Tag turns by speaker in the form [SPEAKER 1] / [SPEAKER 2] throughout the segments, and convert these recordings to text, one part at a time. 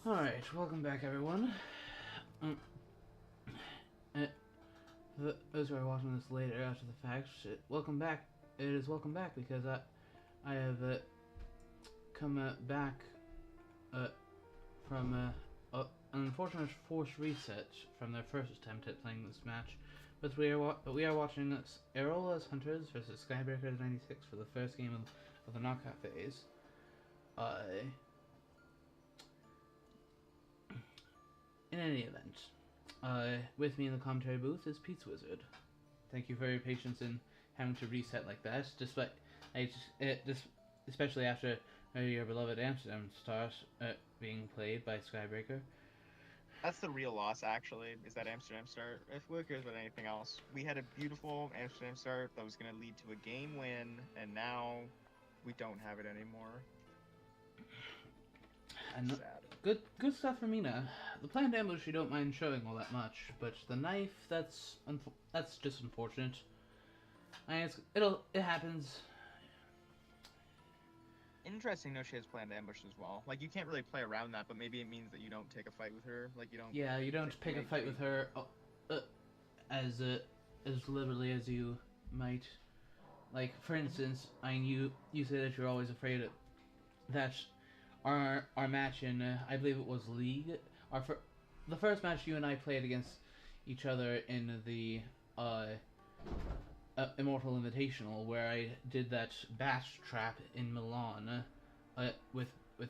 [SPEAKER 1] Alright, welcome back everyone. Um, uh, for those who are watching this later after the fact, welcome back. It is welcome back because I have come back uh, from an unfortunate forced reset from their first attempt at playing this match. But we are watching Aerol as Hunters versus Skybreaker 96 for the first game of the knockout phase. In any event, with me in the commentary booth is Pete's Wizard. Thank you for your patience in having to reset like that, despite especially after your beloved Amsterdam start being played by Skybreaker.
[SPEAKER 2] That's the real loss, actually, is that Amsterdam start. If who cares about anything else? We had a beautiful Amsterdam start that was going to lead to a game win, and now we don't have it anymore.
[SPEAKER 1] And
[SPEAKER 2] Sad.
[SPEAKER 1] good stuff for Mina. The planned ambush you don't mind showing all that much, but the knife that's just unfortunate. It happens.
[SPEAKER 2] Interesting, no, she has planned ambush as well. Like, you can't really play around that, but maybe it means that you don't take a fight with her. Like, you don't.
[SPEAKER 1] Yeah, you don't pick a fight with her as literally as you might. Like, for instance, you say that you're always afraid that our match in I believe it was League, the first match you and I played against each other in the Immortal Invitational, where I did that bat trap in Milan, with with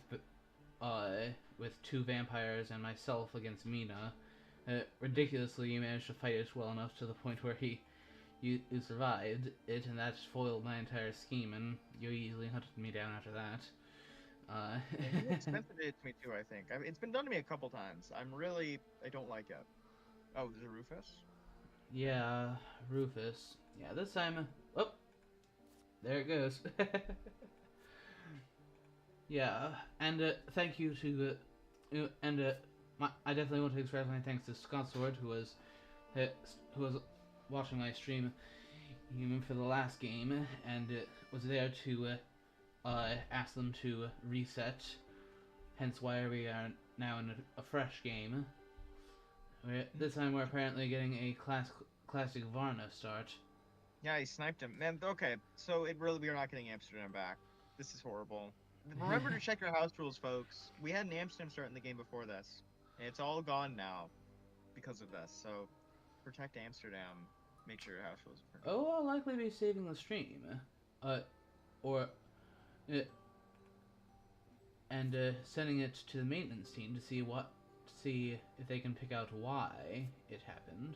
[SPEAKER 1] uh, with two vampires and myself against Mina. Ridiculously, you managed to fight it well enough to the point where you survived it, and that foiled my entire scheme, and you easily hunted me down after that.
[SPEAKER 2] You expensive it to me too, I think. It's been done to me a couple times. I don't like it. Oh, there's a Rufus?
[SPEAKER 1] Yeah, Rufus. Yeah, this time. Oh, there it goes. Yeah, and thank you to, I definitely want to express my thanks to Scott Sword, uh, who was watching my stream even for the last game, and was there to ask them to reset. Hence why we are now in a fresh game. This time we're apparently getting a classic Varna start.
[SPEAKER 2] Yeah, he sniped him. Man, okay, so we are not getting Amsterdam back. This is horrible. Remember to check your house rules, folks. We had an Amsterdam start in the game before this, and it's all gone now because of this. So protect Amsterdam. Make sure your house rules are turned on.
[SPEAKER 1] Oh, I'll likely be saving the stream, uh, or uh, and sending it to the maintenance team to see if they can pick out why it happened.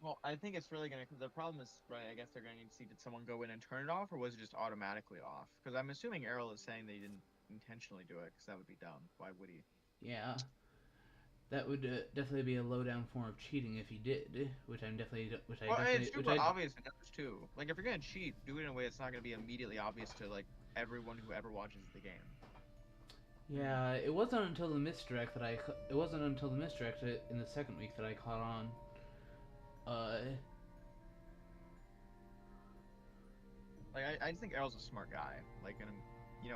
[SPEAKER 2] Well, I think it's really gonna. The problem is, right? I guess they're gonna need to see did someone go in and turn it off, or was it just automatically off? Because I'm assuming Errol is saying they didn't intentionally do it, because that would be dumb. Why would he?
[SPEAKER 1] Yeah, that would definitely be a low down form of cheating if he did,
[SPEAKER 2] Well, and it's super obvious in others too. Like if you're gonna cheat, do it in a way that's not gonna be immediately obvious to like everyone who ever watches the game.
[SPEAKER 1] Yeah, it wasn't until the misdirect in the second week that I caught on. Uh,
[SPEAKER 2] Like I just think Errol's a smart guy. Like, and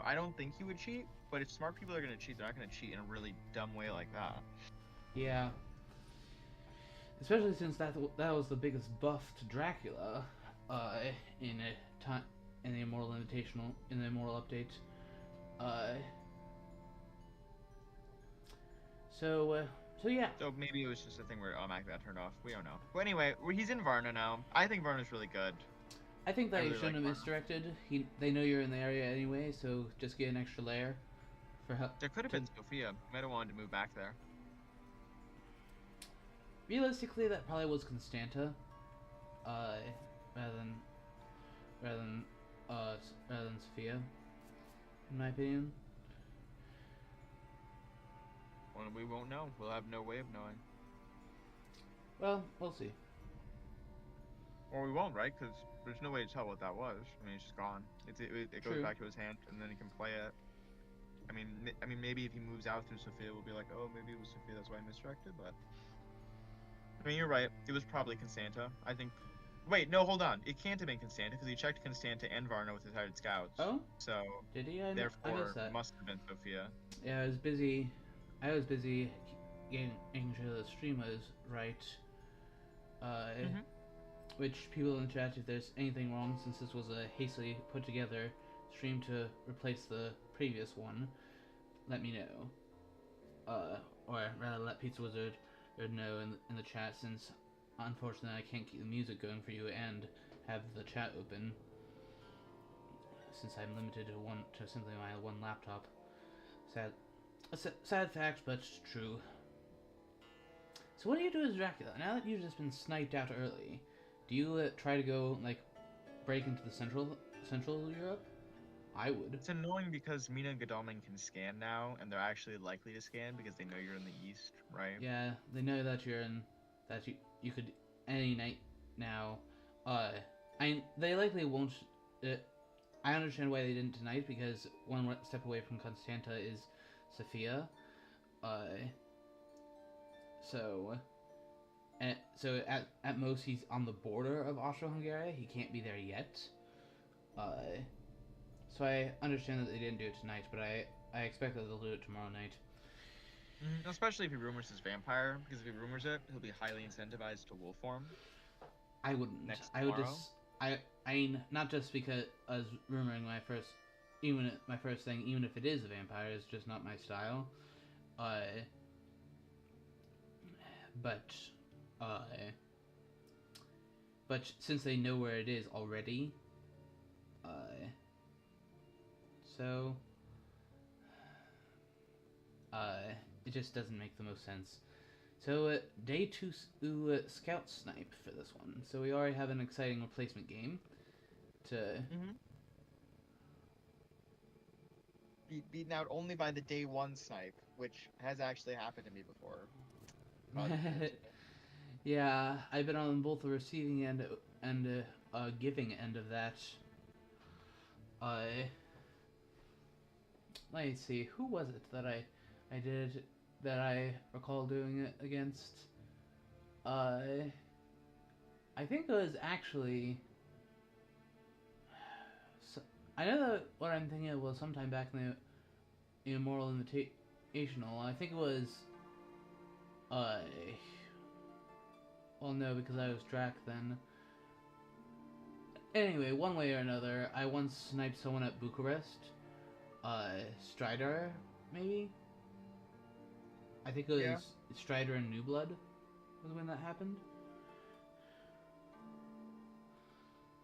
[SPEAKER 2] I don't think he would cheat. But if smart people are gonna cheat, they're not gonna cheat in a really dumb way like that.
[SPEAKER 1] yeah, especially since that was the biggest buff to Dracula, in a time in the Immortal Invitational in the Immortal update. Uh, so yeah.
[SPEAKER 2] So maybe it was just a thing where automatically got turned off. We don't know. But anyway, he's in Varna now. I think Varna's really good.
[SPEAKER 1] I think
[SPEAKER 2] I
[SPEAKER 1] that you
[SPEAKER 2] really
[SPEAKER 1] shouldn't
[SPEAKER 2] like
[SPEAKER 1] have
[SPEAKER 2] Varna.
[SPEAKER 1] misdirected. They know you're in the area anyway, so just get an extra layer for help.
[SPEAKER 2] There could have been Sophia. Might have wanted to move back there.
[SPEAKER 1] Realistically, that probably was Constanta, uh, rather than rather than rather than Sophia, in my opinion.
[SPEAKER 2] Well, we won't know. We'll have no way of knowing.
[SPEAKER 1] Well, we'll see.
[SPEAKER 2] Or we won't, right? Because there's no way to tell what that was. I mean, it's just gone. It goes
[SPEAKER 1] True.
[SPEAKER 2] back to his hand, and then he can play it. I mean, maybe if he moves out through Sophia, we'll be like, oh, maybe it was Sophia. That's why I misdirected. But I mean, you're right. It was probably Constanta. I think Wait, no, hold on. It can't have been Constanta because he checked Constanta and Varna with his hired scouts.
[SPEAKER 1] Oh,
[SPEAKER 2] So,
[SPEAKER 1] did he? I
[SPEAKER 2] therefore,
[SPEAKER 1] missed that.
[SPEAKER 2] must have been Sophia.
[SPEAKER 1] Yeah, I was busy. I was busy making sure the stream was right.
[SPEAKER 2] Mm-hmm.
[SPEAKER 1] Which people in the chat, if there's anything wrong, since this was a hastily put together stream to replace the previous one, let me know. Or rather, let Pizza Wizard know in the chat, since unfortunately I can't keep the music going for you and have the chat open, since I'm limited to simply my one laptop. Sad fact, but true. So what do you do as Dracula? Now that you've just been sniped out early, do you try to go like break into the central Europe? I would.
[SPEAKER 2] It's annoying because Mina and Godalming can scan now, and they're actually likely to scan because they know you're in the east, right?
[SPEAKER 1] Yeah, they know that you're in. That you could any night now. They likely won't. I understand why they didn't tonight, because one step away from Constanta is Sophia. So at most he's on the border of Austro-Hungary. He can't be there yet. So I understand that they didn't do it tonight, but I expect that they'll do it tomorrow night.
[SPEAKER 2] Especially if he rumors his vampire, because if he rumors it, he'll be highly incentivized to wolf form.
[SPEAKER 1] I wouldn't. I would just. I mean, not just because I was rumoring my first thing, even if it is a vampire, is just not my style. But since they know where it is already, so it just doesn't make the most sense. So day 2 scout snipe for this one. So we already have an exciting replacement game to
[SPEAKER 2] be beaten out only by the day 1 snipe, which has actually happened to me before.
[SPEAKER 1] Yeah, I've been on both the receiving end and giving end of that. Let me see, who was it that I recall doing it against? I think it was actually. I know that what I'm thinking of was sometime back in the Immortal Invitational. I think it was. Well, no, because I was Drac then. Anyway, one way or another, I once sniped someone at Bucharest. Strider, maybe? I think it was Strider and New Blood was when that happened.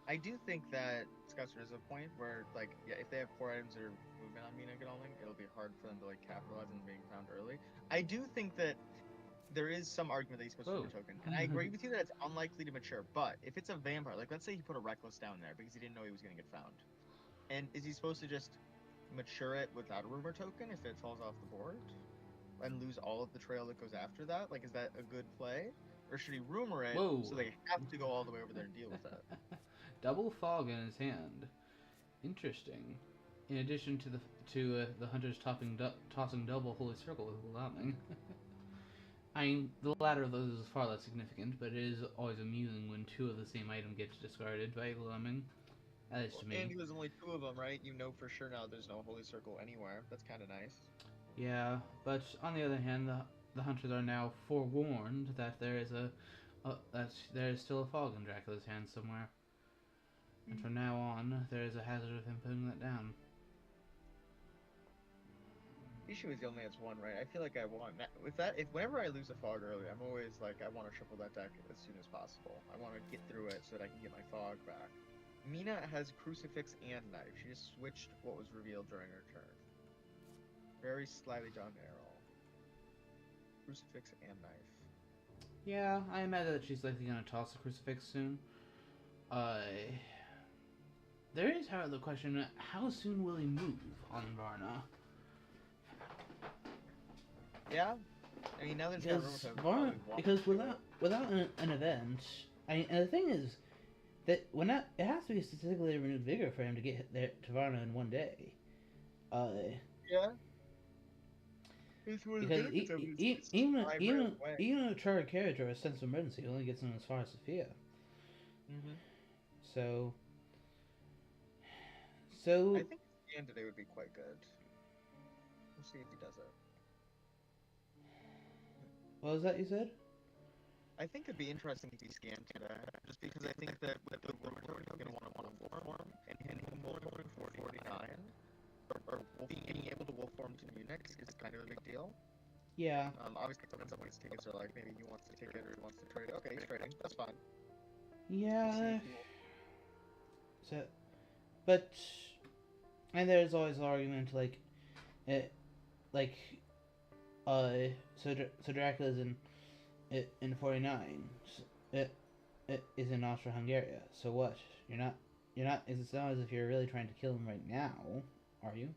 [SPEAKER 2] I do think that Scoutser is a point where, like, yeah, if they have 4 items that are movement on Mina and Godalming, it'll be hard for them to, like, capitalize on being found early. I do think that there is some argument that he's supposed to do a token. And I agree with you that it's unlikely to mature, but if it's a vampire, like let's say he put a Reckless down there because he didn't know he was going to get found. And is he supposed to just mature it without a rumor token if it falls off the board? And lose all of the trail that goes after that? Like, is that a good play? Or should he rumor it so they have to go all the way over there and deal with it?
[SPEAKER 1] Double fog in his hand. Interesting. In addition to the hunters tossing double holy circle with Godalming. I mean, the latter of those is far less significant, but it is always amusing when 2 of the same item gets discarded by Godalming. That is to me.
[SPEAKER 2] And there's only 2 of them, right? You know for sure now there's no holy circle anywhere. That's kind of nice.
[SPEAKER 1] Yeah, but on the other hand, the hunters are now forewarned that there is there is still a fog in Dracula's hand somewhere, and from now on there is a hazard of him putting that down.
[SPEAKER 2] Issue is he only has 1, right? I feel like I want if whenever I lose a fog early, I'm always like I want to triple that deck as soon as possible. I want to get through it so that I can get my fog back. Mina has Crucifix and Knife. She just switched what was revealed during her turn. Very slightly G1Aerol. Crucifix and Knife.
[SPEAKER 1] Yeah, I imagine that she's likely gonna toss the Crucifix soon. There is, however, the question: how soon will he move on Varna?
[SPEAKER 2] Yeah, I mean now there's
[SPEAKER 1] because without an event, and the thing is that it has to be statistically renewed vigor for him to get there to Varna in one day.
[SPEAKER 2] Yeah.
[SPEAKER 1] Because even a chartered carriage or a sense of emergency only gets him as far as Sophia.
[SPEAKER 2] Mm-hmm.
[SPEAKER 1] So,
[SPEAKER 2] I
[SPEAKER 1] so
[SPEAKER 2] think scan today would be quite good. We'll see if he does it.
[SPEAKER 1] what was that you said?
[SPEAKER 2] I think it'd be interesting if he scanned today, just because I think that with the Rotor, he's gonna want to form, and him going for 49, or being able to wolf form to Unix is kind of a big deal.
[SPEAKER 1] Yeah.
[SPEAKER 2] Obviously, some of his tickets are like, maybe he wants to take it or he wants to trade it. Okay, he's trading. That's fine.
[SPEAKER 1] Yeah. So, but, and there's always the argument it, like, so Dracula's in 49. It is in Austria-Hungary. So what? You're not. It's not as if you're really trying to kill him right now, are you?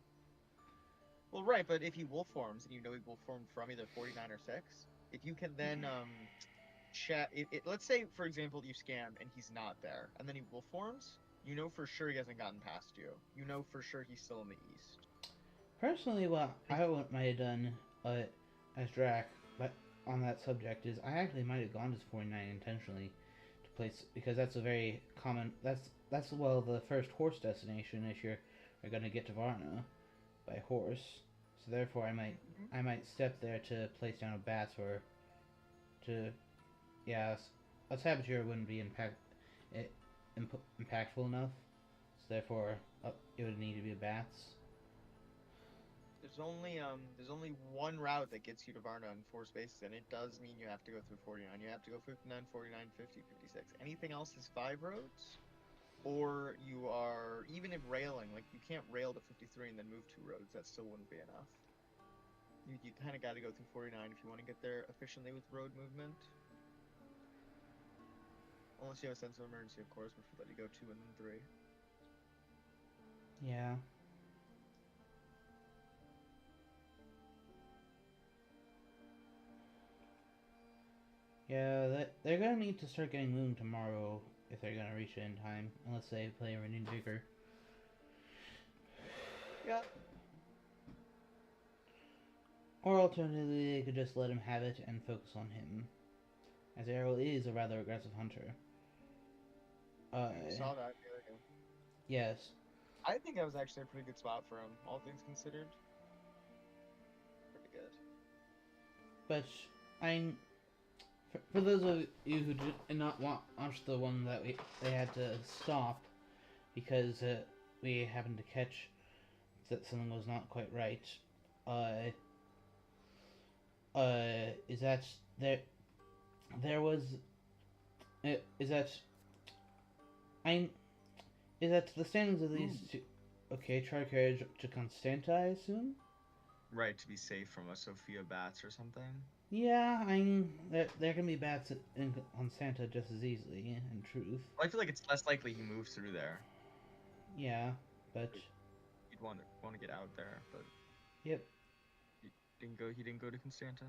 [SPEAKER 2] Well, right, but if he wolf forms and you know he wolf formed from either 49 or 6, if you can then chat, let's say for example you scan and he's not there, and then he wolf forms, you know for sure he hasn't gotten past you. You know for sure he's still in the east.
[SPEAKER 1] Personally, what I might have done as Drac, but on that subject is I actually might have gone to 49 intentionally to place because that's a very common. That's well the first horse destination if you're going to get to Varna by horse. So therefore, I might step there to place down a bats or to yeah a saboteur wouldn't be impactful enough. So therefore, it would need to be a bats.
[SPEAKER 2] There's only one route that gets you to Varna in 4 spaces, and it does mean you have to go through 49. You have to go 59, 49, 50, 56. Anything else is 5 roads, or you are, even if railing, like you can't rail to 53 and then move 2 roads. That still wouldn't be enough. You kind of got to go through 49 if you want to get there efficiently with road movement. Unless you have a sense of emergency, of course, which would let you go 2 and then 3.
[SPEAKER 1] Yeah. Yeah, they're gonna need to start getting Moon tomorrow if they're gonna reach it in time, unless they play a renewed vigor.
[SPEAKER 2] Yeah.
[SPEAKER 1] Or alternatively, they could just let him have it and focus on him, as Aerol is a rather aggressive hunter.
[SPEAKER 2] I saw that the other day.
[SPEAKER 1] Yes.
[SPEAKER 2] I think that was actually a pretty good spot for him, all things considered. Pretty good.
[SPEAKER 1] But I'm for those of you who did not watch the one that they had to stop because we happened to catch that something was not quite right. Is that there was is that I'm is that the standings of these two? Okay, try carriage to Constanta, I assume.
[SPEAKER 2] Right, to be safe from a Sophia Bats or something.
[SPEAKER 1] Yeah, there can be bats on Santa just as easily. In truth,
[SPEAKER 2] Well, I feel like it's less likely he moves through there.
[SPEAKER 1] yeah, but
[SPEAKER 2] You'd want to get out there, but
[SPEAKER 1] yep.
[SPEAKER 2] he didn't go to Constanta.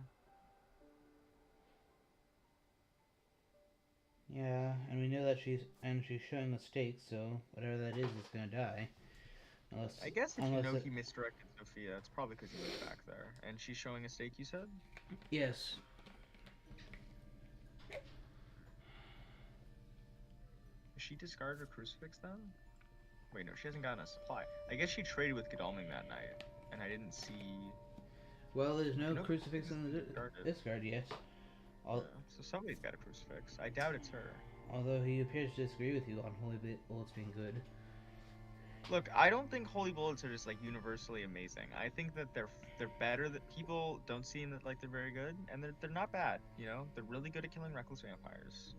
[SPEAKER 1] Yeah, and we know that she's showing mistakes, so whatever that is gonna die.
[SPEAKER 2] I guess if you know he misdirected Sophia, it's probably because he was back there, and she's showing a stake. You said.
[SPEAKER 1] Yes.
[SPEAKER 2] Has she discarded her crucifix then? Wait, no, she hasn't gotten a supply. I guess she traded with Godalming that night, and I didn't see.
[SPEAKER 1] Well, there's no crucifix in the discard yet.
[SPEAKER 2] Yeah, so somebody's got a crucifix. I doubt it's her.
[SPEAKER 1] Although he appears to disagree with you on Holy Bullets being good.
[SPEAKER 2] Look, I don't think Holy Bullets are just like universally amazing. I think that they're better. That people don't seem that like they're very good, and they're not bad. You know, they're really good at killing reckless vampires.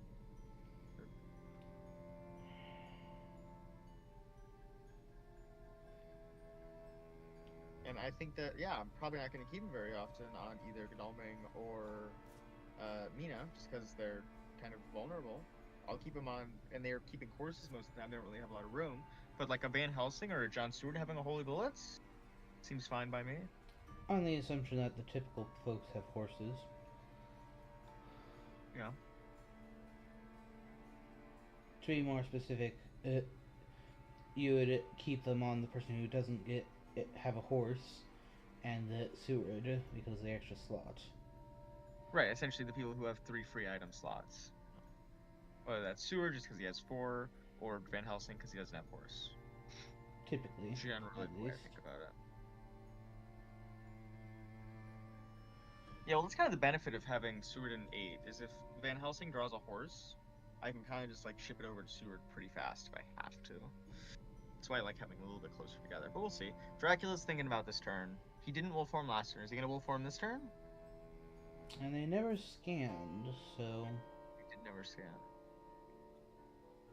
[SPEAKER 2] And I think that, yeah, I'm probably not going to keep them very often on either Godalming or Mina, just because they're kind of vulnerable. I'll keep them on, and they're keeping courses most of the time. They don't really have a lot of room. But like a Van Helsing or a John Stewart having a Holy Bullets seems fine by me.
[SPEAKER 1] On the assumption that the typical folks have horses.
[SPEAKER 2] Yeah.
[SPEAKER 1] To be more specific, you would keep them on the person who doesn't have a horse and the Seward because of the extra slot.
[SPEAKER 2] Right, essentially the people who have 3 free item slots. Whether that's Seward just because he has 4, or Van Helsing because he doesn't have horse.
[SPEAKER 1] Typically,
[SPEAKER 2] Generally,
[SPEAKER 1] at
[SPEAKER 2] the way I
[SPEAKER 1] least.
[SPEAKER 2] think about it. Yeah, well, that's kind of the benefit of having Seward in 8, is if Van Helsing draws a horse, I can kind of just, like, ship it over to Seward pretty fast if I have to. That's why I like having a little bit closer together, but we'll see. Dracula's thinking about this turn. He didn't wolf form last turn. Is he going to wolf form this turn?
[SPEAKER 1] And they never scanned, so...
[SPEAKER 2] He did never scan.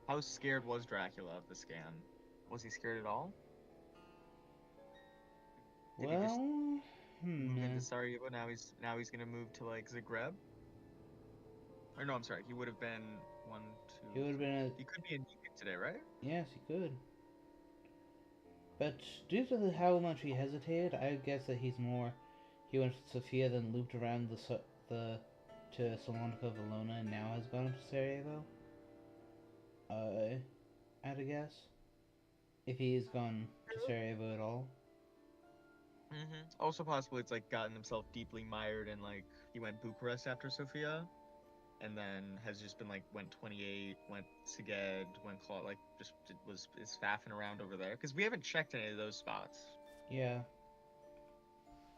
[SPEAKER 2] How scared was Dracula of the scan? Was he scared at all? Did he just move into Sarajevo? Now he's gonna move to like Zagreb? Or no, I'm sorry. He would have been 1, 2.
[SPEAKER 1] He would have been a...
[SPEAKER 2] He could be in Munich today, right?
[SPEAKER 1] Yes, he could. But due to how much he hesitated, I would guess that he's more... He went to Sofia, then looped around to Salonika, Valona, and now has gone to Sarajevo. I'd guess. If he's gone to Sarajevo at all.
[SPEAKER 2] Also possible it's like gotten himself deeply mired in like he went Bucharest after Sofia, and then has just been like went 28, went Szeged, went Claude, like just is faffing around over there because we haven't checked any of those spots.
[SPEAKER 1] Yeah.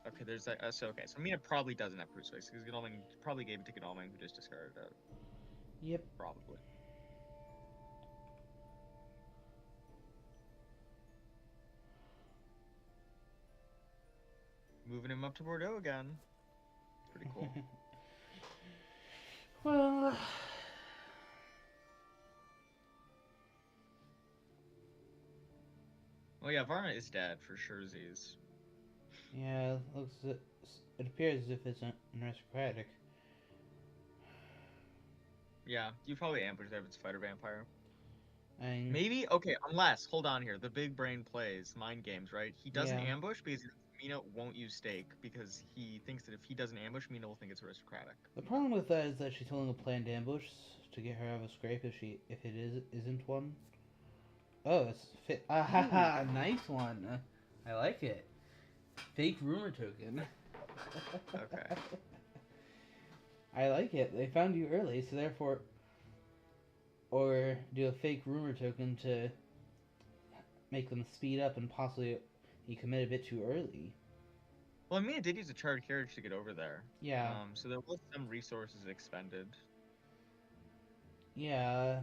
[SPEAKER 2] Okay, there's that. So Mina probably doesn't have Cruise Face because Godalming probably gave it to Godalming who just discarded it.
[SPEAKER 1] Yep.
[SPEAKER 2] Probably. Moving him up to Bordeaux again. Pretty cool.
[SPEAKER 1] Well...
[SPEAKER 2] Oh yeah, Varna is dead for sure. Z's.
[SPEAKER 1] Yeah, it appears as if it's an aristocratic.
[SPEAKER 2] Yeah, you probably ambush there if it's fighter vampire.
[SPEAKER 1] And
[SPEAKER 2] Maybe unless hold on here, the big brain plays mind games, right? He doesn't ambush because Mina won't use stake because he thinks that if he doesn't ambush, Mina will think it's aristocratic.
[SPEAKER 1] the problem with that is that she's holding a planned ambush to get her out of a scrape if it isn't one. Oh, it's fit. Ah ha ha! Nice one. I like it. Fake rumor token.
[SPEAKER 2] Okay.
[SPEAKER 1] I like it. They found you early, so therefore, or do a fake rumor token to make them speed up and possibly you commit a bit too early.
[SPEAKER 2] Well, Mina did use a chartered carriage to get over there.
[SPEAKER 1] Yeah.
[SPEAKER 2] So there was some resources expended.
[SPEAKER 1] Yeah.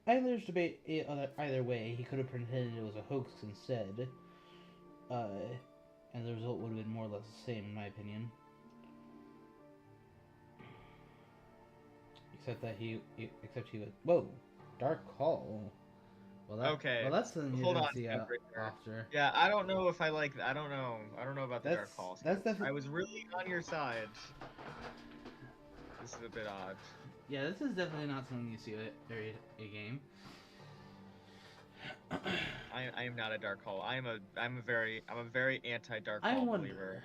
[SPEAKER 1] There's debate either way. He could have pretended it was a hoax instead. And the result would have been more or less the same, in my opinion. Except he was... Whoa! Dark Call. Well, that's something you don't see after.
[SPEAKER 2] Yeah, I don't know if I like that. I don't know about the Dark Call.
[SPEAKER 1] That's definitely...
[SPEAKER 2] I was really on your side. This is a bit odd.
[SPEAKER 1] Yeah, this is definitely not something you see every game.
[SPEAKER 2] I am not a Dark Call. I'm a very anti Dark Call believer.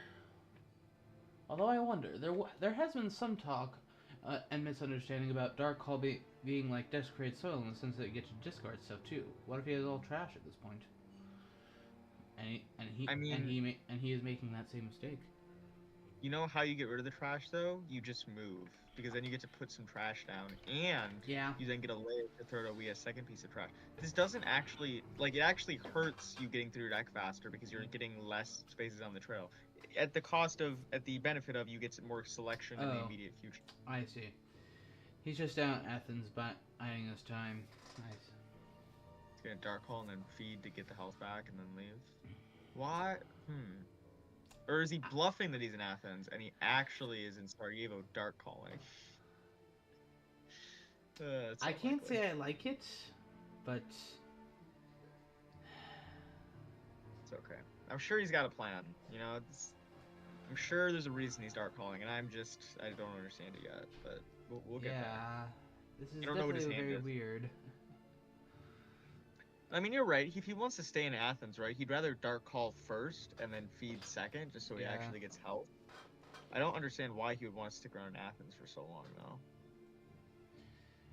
[SPEAKER 1] Although I wonder, there has been some talk and misunderstanding about Dark Call being like desecrated soil in the sense that you get to discard stuff too. What if he has all trash at this point? And he is making that same mistake.
[SPEAKER 2] You know how you get rid of the trash though? You just move. Because then you get to put some trash down, and you then get a layer to throw away a second piece of trash. This doesn't actually, it actually hurts you getting through your deck faster because you're getting less spaces on the trail. At the benefit of you get some more selection in the immediate future.
[SPEAKER 1] I see. He's just down at Athens, buying his time. Nice.
[SPEAKER 2] He's gonna Dark Hole and then feed to get the health back and then leave. Why? Or is he bluffing that he's in Athens and he actually is in Sarajevo Dark Calling?
[SPEAKER 1] I can't say I like it, but
[SPEAKER 2] it's okay. I'm sure he's got a plan. You know, I'm sure there's a reason he's Dark Calling, and I don't understand it yet. But we'll get there.
[SPEAKER 1] Yeah, this is definitely very weird.
[SPEAKER 2] I mean, you're right. If he wants to stay in Athens, right, he'd rather Dark Call first and then feed second, just so he actually gets health. I don't understand why he would want to stick around in Athens for so long, though.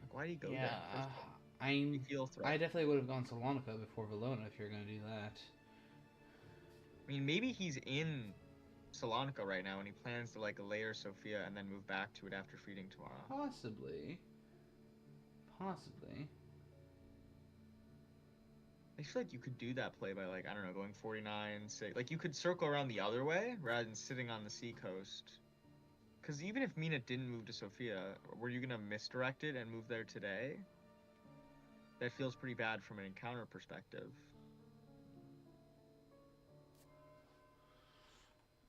[SPEAKER 2] Like, why did he go there?
[SPEAKER 1] I definitely would have gone Salonika before Valona if you're going to do that.
[SPEAKER 2] I mean, maybe he's in Salonika right now and he plans to, layer Sofia and then move back to it after feeding tomorrow.
[SPEAKER 1] Possibly. Possibly.
[SPEAKER 2] I feel like you could do that play by, like, I don't know, going 49, say, like, you could circle around the other way rather than sitting on the seacoast. Because even if Mina didn't move to Sofia, were you gonna misdirect it and move there today? That feels pretty bad from an encounter perspective.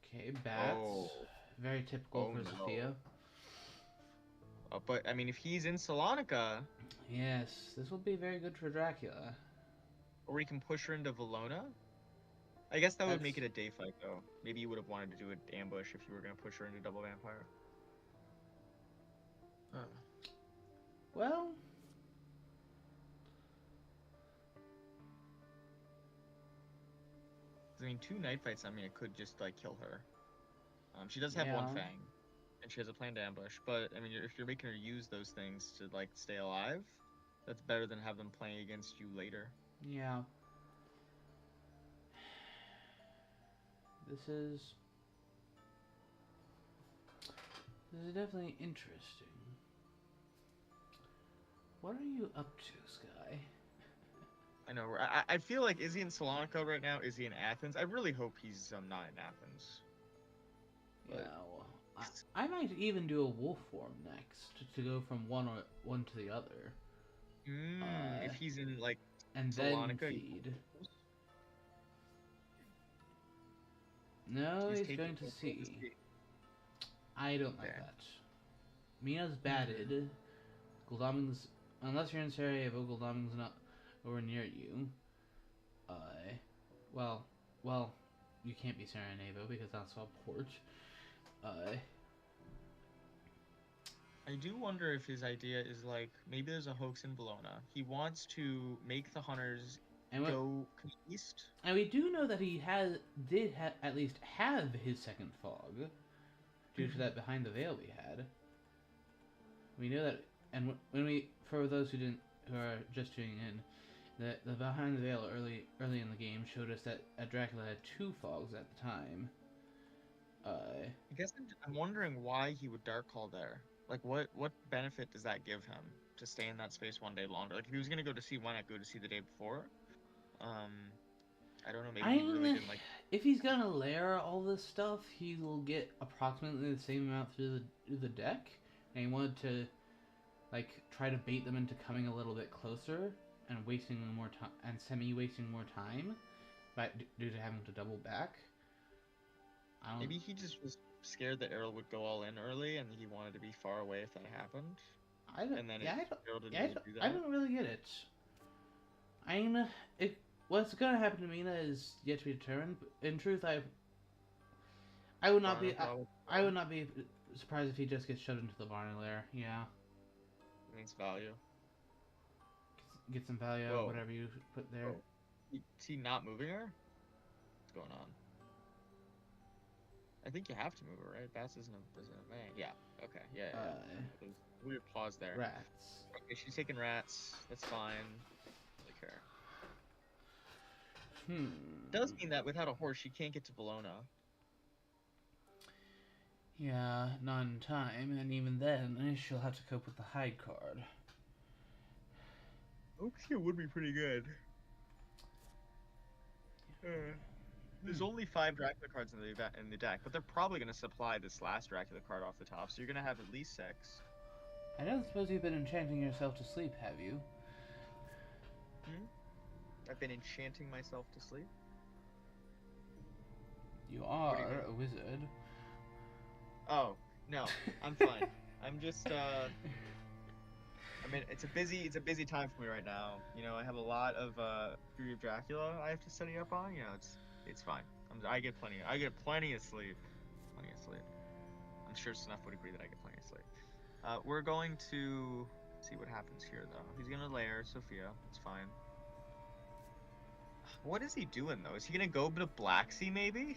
[SPEAKER 1] Okay, bats.
[SPEAKER 2] Oh.
[SPEAKER 1] Very typical
[SPEAKER 2] Oh,
[SPEAKER 1] for
[SPEAKER 2] no.
[SPEAKER 1] Sophia.
[SPEAKER 2] But, I mean, if he's in Salonika,
[SPEAKER 1] Yes, this will be very good for Dracula.
[SPEAKER 2] or we can push her into Valona. I guess that would make it
[SPEAKER 1] That's-
[SPEAKER 2] a day fight, though. Maybe you would have wanted to do an ambush if you were gonna push her into double vampire.
[SPEAKER 1] Well,
[SPEAKER 2] I mean, 2 night fights, I mean, it could just, like, kill her. She does have one
[SPEAKER 1] yeah.
[SPEAKER 2] fang, and she has a planned ambush, but, I mean, if you're making her use those things to, like, stay alive, that's better than have them playing against you later.
[SPEAKER 1] Yeah. This is definitely interesting. What are you up to, Sky?
[SPEAKER 2] I know, I feel like, is he in Salonika right now? Is he in Athens? I really hope he's not in Athens.
[SPEAKER 1] Yeah,
[SPEAKER 2] But-
[SPEAKER 1] well, I might even do a wolf form next to go from one to the other,
[SPEAKER 2] if he's in, like,
[SPEAKER 1] and then
[SPEAKER 2] Salonika,
[SPEAKER 1] feed. No, he's going to sea. I don't like
[SPEAKER 2] Okay.
[SPEAKER 1] that. Mina's batted. Gul'damin's, unless you're in Sarajevo, Gul'damin's not over near you. Well, you can't be Sarajevo because that's a port.
[SPEAKER 2] I do wonder if his idea is, like, maybe there's a hoax in Bologna. He wants to make the hunters go east.
[SPEAKER 1] And we do know that he did at least have his second fog, due to that behind the veil we had. We know that, and when we, for those who are just tuning in, the behind the veil early in the game showed us that Dracula had 2 fogs at the time.
[SPEAKER 2] I guess I'm wondering why he would dark call there. Like, what benefit does that give him to stay in that space one day longer? Like, if he was gonna go to sea, why not go to sea the day before? I don't know. Maybe he really didn't like.
[SPEAKER 1] If he's gonna layer all this stuff, he will get approximately the same amount through the deck, and he wanted to, like, try to bait them into coming a little bit closer and wasting more time and semi-wasting more time, but due to having to double back.
[SPEAKER 2] Maybe he just was scared that Aerol would go all in early, and he wanted to be far away if that happened. I
[SPEAKER 1] don't really get it. I mean, what's gonna happen to Mina is yet to be determined. In truth, I would not be surprised if he just gets shoved into the Barney lair. Yeah.
[SPEAKER 2] It means value.
[SPEAKER 1] Get some value out of whatever you put there.
[SPEAKER 2] Is he not moving her? What's going on? I think you have to move her, right? Bass isn't a man. Yeah. Okay. Yeah. Weird pause there.
[SPEAKER 1] Rats.
[SPEAKER 2] Okay, she's taking rats. That's fine. Really care. Does mean that without a horse, she can't get to Bologna.
[SPEAKER 1] Yeah, not in time, and even then, she'll have to cope with the hide card.
[SPEAKER 2] Okay, would be pretty good. There's only 5 Dracula cards in the deck, but they're probably going to supply this last Dracula card off the top, so you're going to have at least 6.
[SPEAKER 1] I don't suppose you've been enchanting yourself to sleep, have you?
[SPEAKER 2] I've been enchanting myself to sleep?
[SPEAKER 1] You are a wizard.
[SPEAKER 2] Oh, no, I'm fine. I'm just, I mean, it's a busy time for me right now. You know, I have a lot of Fury of Dracula I have to study up on. You know, it's fine. I get plenty of sleep. Plenty of sleep. I'm sure Snuff would agree that I get plenty of sleep. We're going to see what happens here, though. He's gonna lair Sophia. It's fine. What is he doing though? Is he gonna go to Black Sea maybe?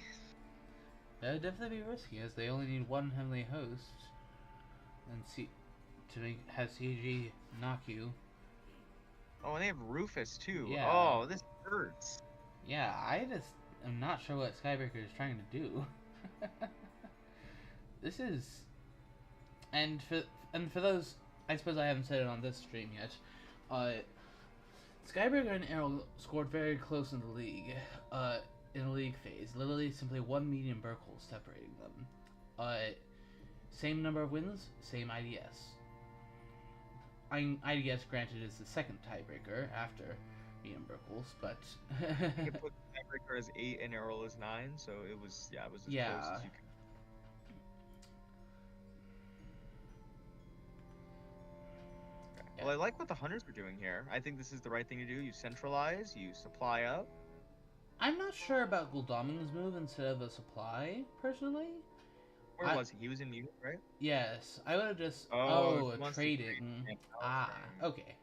[SPEAKER 1] That would definitely be risky, as they only need 1 heavenly host, and have CG knock you.
[SPEAKER 2] Oh, and they have Rufus too.
[SPEAKER 1] Yeah.
[SPEAKER 2] Oh, this hurts.
[SPEAKER 1] Yeah, I just am not sure what Skybreaker is trying to do. This is, and for those I suppose I haven't said it on this stream yet. Skybreaker and Aerol scored very close in the league. In the league phase, literally simply one medium Burkle separating them. Same number of wins, same IDS. IDS, granted, is the second tiebreaker after medium Burkles, but
[SPEAKER 2] I think it put Skybreaker as 8 and Aerol as 9, so it was as close as you could. Well, I like what the hunters are doing here. I think this is the right thing to do. You centralize, you supply up.
[SPEAKER 1] I'm not sure about Gul'damin's move instead of a supply, personally.
[SPEAKER 2] Where was he? He was in Munich, right?
[SPEAKER 1] Yes, I would have just... trading. Okay.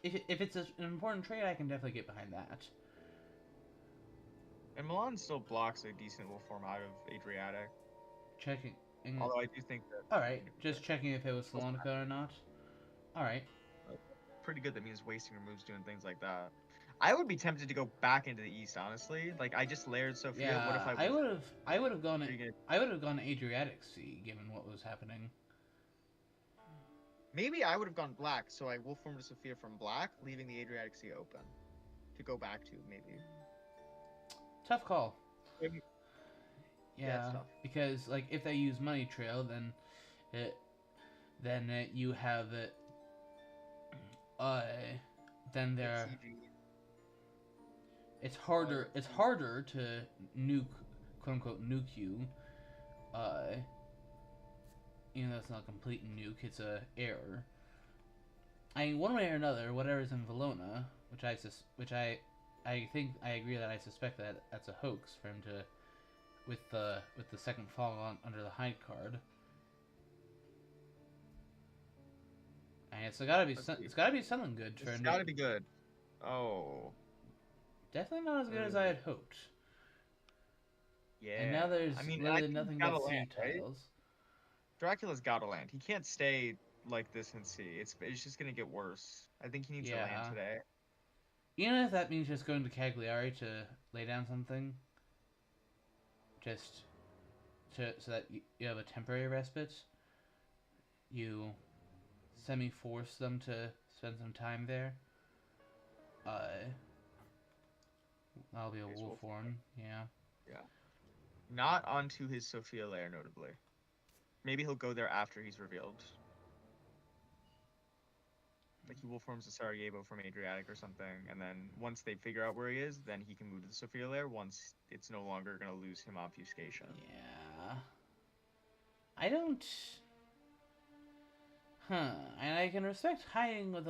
[SPEAKER 1] If it's an important trade, I can definitely get behind that.
[SPEAKER 2] And Milan still blocks a decent wolf form out of Adriatic.
[SPEAKER 1] Checking.
[SPEAKER 2] Although I do think that...
[SPEAKER 1] Alright, just checking if it was Salonica or not. Alright.
[SPEAKER 2] Pretty good. That means wasting your moves doing things like that. I would be tempted to go back into the east, honestly. Like, I just layered Sophia.
[SPEAKER 1] Yeah,
[SPEAKER 2] what if
[SPEAKER 1] I would have gone Adriatic Sea, given what was happening.
[SPEAKER 2] Maybe I would have gone black, so I wolf formed Sophia from black, leaving the Adriatic Sea open to go back to, maybe.
[SPEAKER 1] Tough call.
[SPEAKER 2] Maybe.
[SPEAKER 1] Yeah, because like if they use Money Trail, then you have it. Then they're. It's harder. It's harder to nuke, quote unquote, nuke you. Even though it's not a complete nuke, it's a error. I mean, one way or another, whatever's in Valona, which I think I agree that I suspect that that's a hoax for him to, with the second fog on under the hide card. And it's gotta be something good for him.
[SPEAKER 2] It's gotta be good. Oh.
[SPEAKER 1] Definitely not as good as I had hoped.
[SPEAKER 2] Yeah.
[SPEAKER 1] And now there's literally nothing but sea tiles. Right?
[SPEAKER 2] Dracula's gotta land. He can't stay like this in sea. It's just gonna get worse. I think he needs to land today.
[SPEAKER 1] Even if that means just going to Cagliari to lay down something. Just so that you have a temporary respite. You semi-force them to spend some time there. That'll be a wolf form, yeah.
[SPEAKER 2] Yeah. Not onto his Sophia lair, notably. Maybe he'll go there after he's revealed. Like he wolf forms a Sarajevo from Adriatic or something, and then once they figure out where he is, then he can move to the Sophia lair once it's no longer going to lose him obfuscation.
[SPEAKER 1] Yeah. I don't... And I can respect hiding with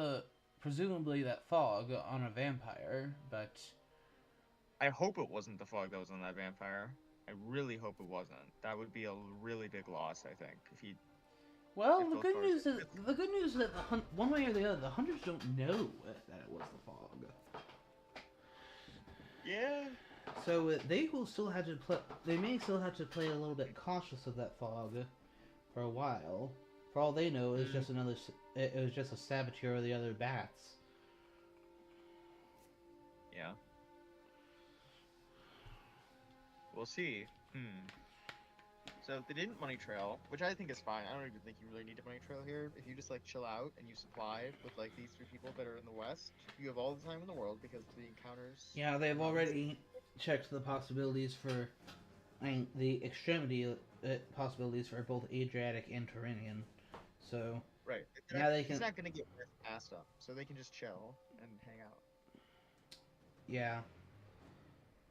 [SPEAKER 1] presumably that fog on a vampire, but...
[SPEAKER 2] I hope it wasn't the fog that was on that vampire. I really hope it wasn't. That would be a really big loss, I think, if he...
[SPEAKER 1] Well, the good news is that one way or the other, the hunters don't know that it was the fog.
[SPEAKER 2] Yeah.
[SPEAKER 1] So they will still have to play. They may still have to play a little bit cautious of that fog for a while. For all they know, it's just another. It was just a saboteur of the other bats.
[SPEAKER 2] Yeah. We'll see. So they didn't money trail, which I think is fine. I don't even think you really need a money trail here. If you just like chill out and you supply with like these 3 people that are in the west, you have all the time in the world because the encounters.
[SPEAKER 1] Yeah, they've already checked the possibilities for, the extremity possibilities for both Adriatic and Tyrrhenian. So
[SPEAKER 2] right
[SPEAKER 1] now they can.
[SPEAKER 2] He's not gonna get passed up, so they can just chill and hang out.
[SPEAKER 1] Yeah.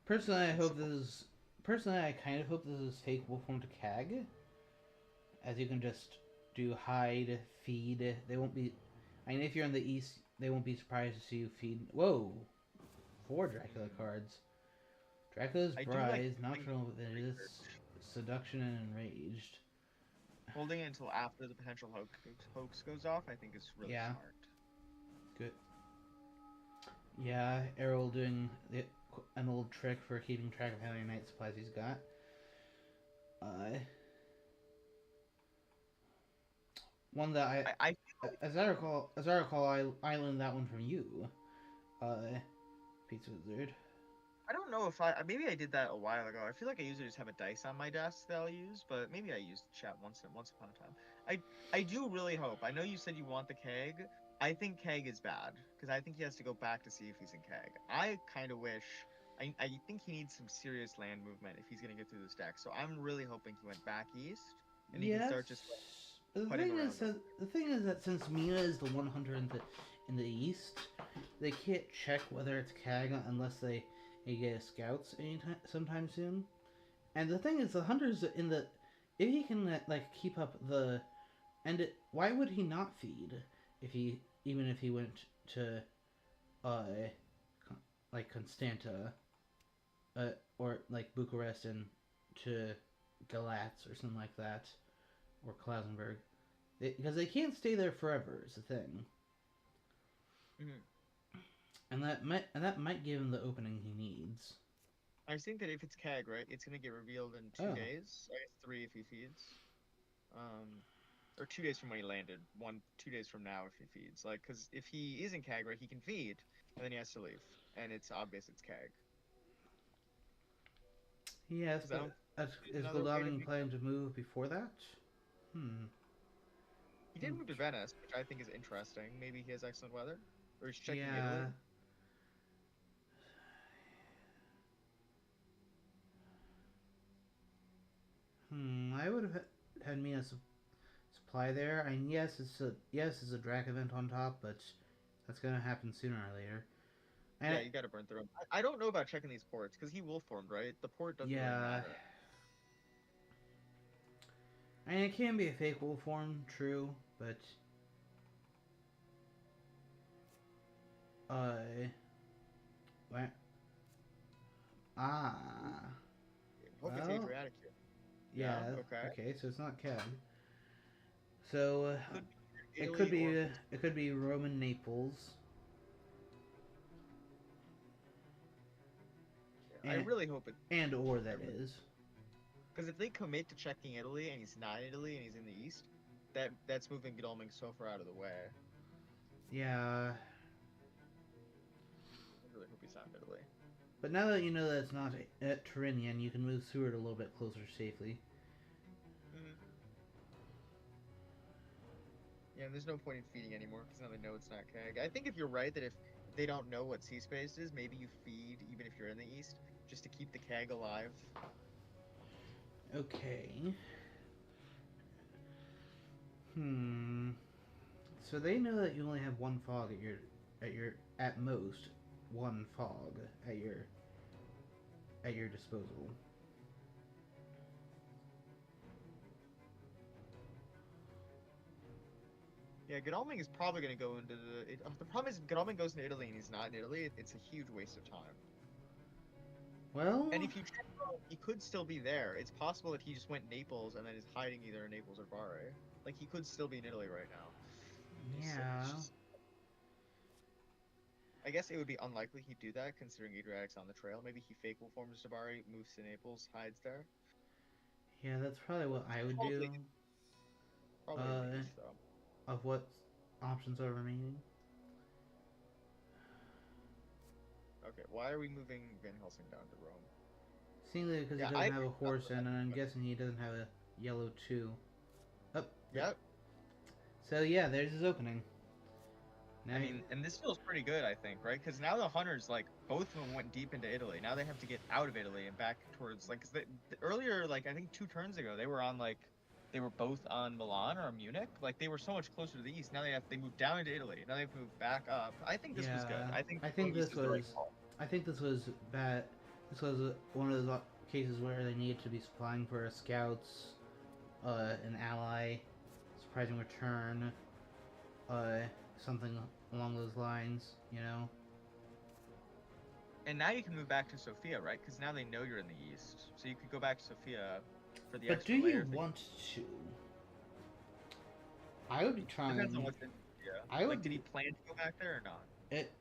[SPEAKER 1] Personally, I kind of hope this is fake wolfform to CAG, as you can just do hide, feed. They won't be. I mean, if you're in the east, they won't be surprised to see you feed. Whoa, 4 Dracula cards. Dracula's Bride, Nocturnal Witness, Seduction, and Enraged.
[SPEAKER 2] Holding it until after the potential hoax goes off, I think is really smart.
[SPEAKER 1] Good. Yeah, Aerol doing an old trick for keeping track of how many night supplies he's got. One that as I recall, I learned that one from you, Pizza Wizard.
[SPEAKER 2] I don't know if maybe I did that a while ago. I feel like I usually just have a dice on my desk that I'll use, but maybe I used chat once upon a time. I do really hope. I know you said you want the keg. I think keg is bad because I think he has to go back to see if he's in keg. I kind of wish. I think he needs some serious land movement if he's gonna get through this deck. So I'm really hoping he went back east and he can
[SPEAKER 1] Yes.
[SPEAKER 2] start just like
[SPEAKER 1] But
[SPEAKER 2] putting around them.
[SPEAKER 1] the thing is that since Mina is the one hunter in the east, they can't check whether it's Kag unless they get scouts anytime sometime soon. And the thing is, the hunters in the if he can like keep up the why would he not feed if he even if he went to uh like Constanta or like Bucharest and to Galatz or something like that or Klausenberg because they can't stay there forever is the thing.
[SPEAKER 2] Mhm.
[SPEAKER 1] And that might give him the opening he needs.
[SPEAKER 2] I think that if it's keg, right, it's gonna get revealed in two
[SPEAKER 1] Oh,
[SPEAKER 2] days. I guess 3 if he feeds. Or 2 days from when he landed. 2 days from now if he feeds. Like, because if he is in keg, right, he can feed, and then he has to leave, and it's obvious it's keg.
[SPEAKER 1] yes,
[SPEAKER 2] Because I
[SPEAKER 1] but
[SPEAKER 2] don't. There's
[SPEAKER 1] is
[SPEAKER 2] another way to
[SPEAKER 1] Goldobin
[SPEAKER 2] be.
[SPEAKER 1] planning to move before that? Hmm.
[SPEAKER 2] He did move to Venice, which I think is interesting. Maybe he has excellent weather, or he's checking
[SPEAKER 1] Yeah.
[SPEAKER 2] Italy.
[SPEAKER 1] I would have had me a supply there. And yes, it's a Drac event on top, but that's gonna happen sooner or later.
[SPEAKER 2] Yeah,
[SPEAKER 1] And
[SPEAKER 2] you got to burn through him. I don't know about checking these ports because he wolf formed, right? The port doesn't really
[SPEAKER 1] yeah,
[SPEAKER 2] matter.
[SPEAKER 1] and it can be a fake wolf form, true, but uh, what? Ah,
[SPEAKER 2] Hope it's
[SPEAKER 1] well,
[SPEAKER 2] Adriatic here. Yeah.
[SPEAKER 1] yeah,
[SPEAKER 2] Okay.
[SPEAKER 1] okay, so it's not Cad. So
[SPEAKER 2] Could be Italy or
[SPEAKER 1] it could be Roman Naples,
[SPEAKER 2] I
[SPEAKER 1] and
[SPEAKER 2] really hope it.
[SPEAKER 1] or
[SPEAKER 2] I
[SPEAKER 1] that
[SPEAKER 2] really
[SPEAKER 1] is.
[SPEAKER 2] Because if they commit to checking Italy and he's not in Italy and he's in the East, that's moving Godalming so far out of the way.
[SPEAKER 1] Yeah,
[SPEAKER 2] I really hope he's not in Italy.
[SPEAKER 1] but now that you know that it's not at Turinian, you can move Seward a little bit closer safely.
[SPEAKER 2] Hmm. Yeah, and there's no point in feeding anymore because now they know it's not Keg. I think if you're right that if they don't know what sea space is, maybe you feed even if you're in the East just to keep the Keg alive.
[SPEAKER 1] Okay. Hmm. So they know that you only have one fog at most one fog at your disposal.
[SPEAKER 2] Yeah, Godalming is probably going to go into the problem is if Godalming goes into Italy and he's not in Italy, it's a huge waste of time. And
[SPEAKER 1] Well,
[SPEAKER 2] if you check, he could still be there. It's possible that he just went Naples and then is hiding either in Naples or Bari. Like he could still be in Italy right now. It's
[SPEAKER 1] yeah.
[SPEAKER 2] just, I guess it would be unlikely he'd do that considering Adriatic's on the trail. Maybe he fake will form to Bari, moves to Naples, hides there.
[SPEAKER 1] Yeah, that's probably what I would do.
[SPEAKER 2] Probably, probably in the
[SPEAKER 1] Uh,
[SPEAKER 2] east though.
[SPEAKER 1] of what options are remaining.
[SPEAKER 2] Okay, why are we moving Van Helsing down to Rome?
[SPEAKER 1] Seeing that because he
[SPEAKER 2] Yeah,
[SPEAKER 1] doesn't
[SPEAKER 2] I
[SPEAKER 1] have a
[SPEAKER 2] agree.
[SPEAKER 1] horse in, and I'm guessing he doesn't have a yellow too. Oh,
[SPEAKER 2] Yep.
[SPEAKER 1] so yeah, there's his opening. Now,
[SPEAKER 2] I mean, and this feels pretty good, I think, right? Because now the hunters, like, both of them went deep into Italy. Now they have to get out of Italy and back towards, like, because earlier, like, I think 2 turns ago, they were on, like, they were both on Milan or Munich. Like, they were so much closer to the east. Now they moved down into Italy. Now they have to move back up. I think this was good.
[SPEAKER 1] yeah,
[SPEAKER 2] I think
[SPEAKER 1] I
[SPEAKER 2] going
[SPEAKER 1] think
[SPEAKER 2] east
[SPEAKER 1] this
[SPEAKER 2] is the right
[SPEAKER 1] was,
[SPEAKER 2] call.
[SPEAKER 1] I think this was bad. This was one of those cases where they needed to be supplying for a scouts, an ally, surprising return, uh, something along those lines. You know.
[SPEAKER 2] And now you can move back to Sofia, right? Because now they know you're in the east. So you could go back to Sofia for the
[SPEAKER 1] But do
[SPEAKER 2] extra
[SPEAKER 1] you
[SPEAKER 2] layer if they.
[SPEAKER 1] want to? I would be
[SPEAKER 2] Depends on
[SPEAKER 1] trying.
[SPEAKER 2] what's in Sofia.
[SPEAKER 1] I
[SPEAKER 2] Like,
[SPEAKER 1] would
[SPEAKER 2] did he
[SPEAKER 1] be
[SPEAKER 2] plan to go back there or not?
[SPEAKER 1] it.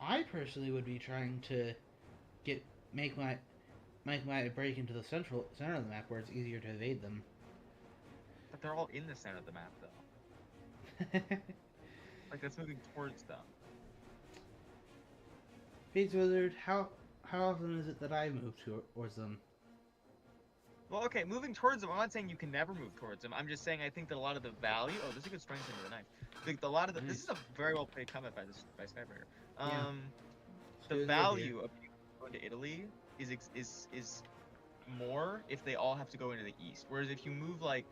[SPEAKER 1] I personally would be trying to get make my break into the center of the map where it's easier to evade them.
[SPEAKER 2] But they're all in the center of the map, though. Like, that's moving towards them.
[SPEAKER 1] Fates Wizard, how often is it that I move towards them?
[SPEAKER 2] Well, okay, moving towards them. I'm not saying you can never move towards them. I'm just saying I think that a lot of the value. Oh, this is a good strength into the knife. A lot of this is
[SPEAKER 1] Nice.
[SPEAKER 2] a very well played combat by Skybreaker.
[SPEAKER 1] Yeah, let's
[SPEAKER 2] The
[SPEAKER 1] do good here.
[SPEAKER 2] value of going to Italy is more if they all have to go into the east. Whereas if you move like,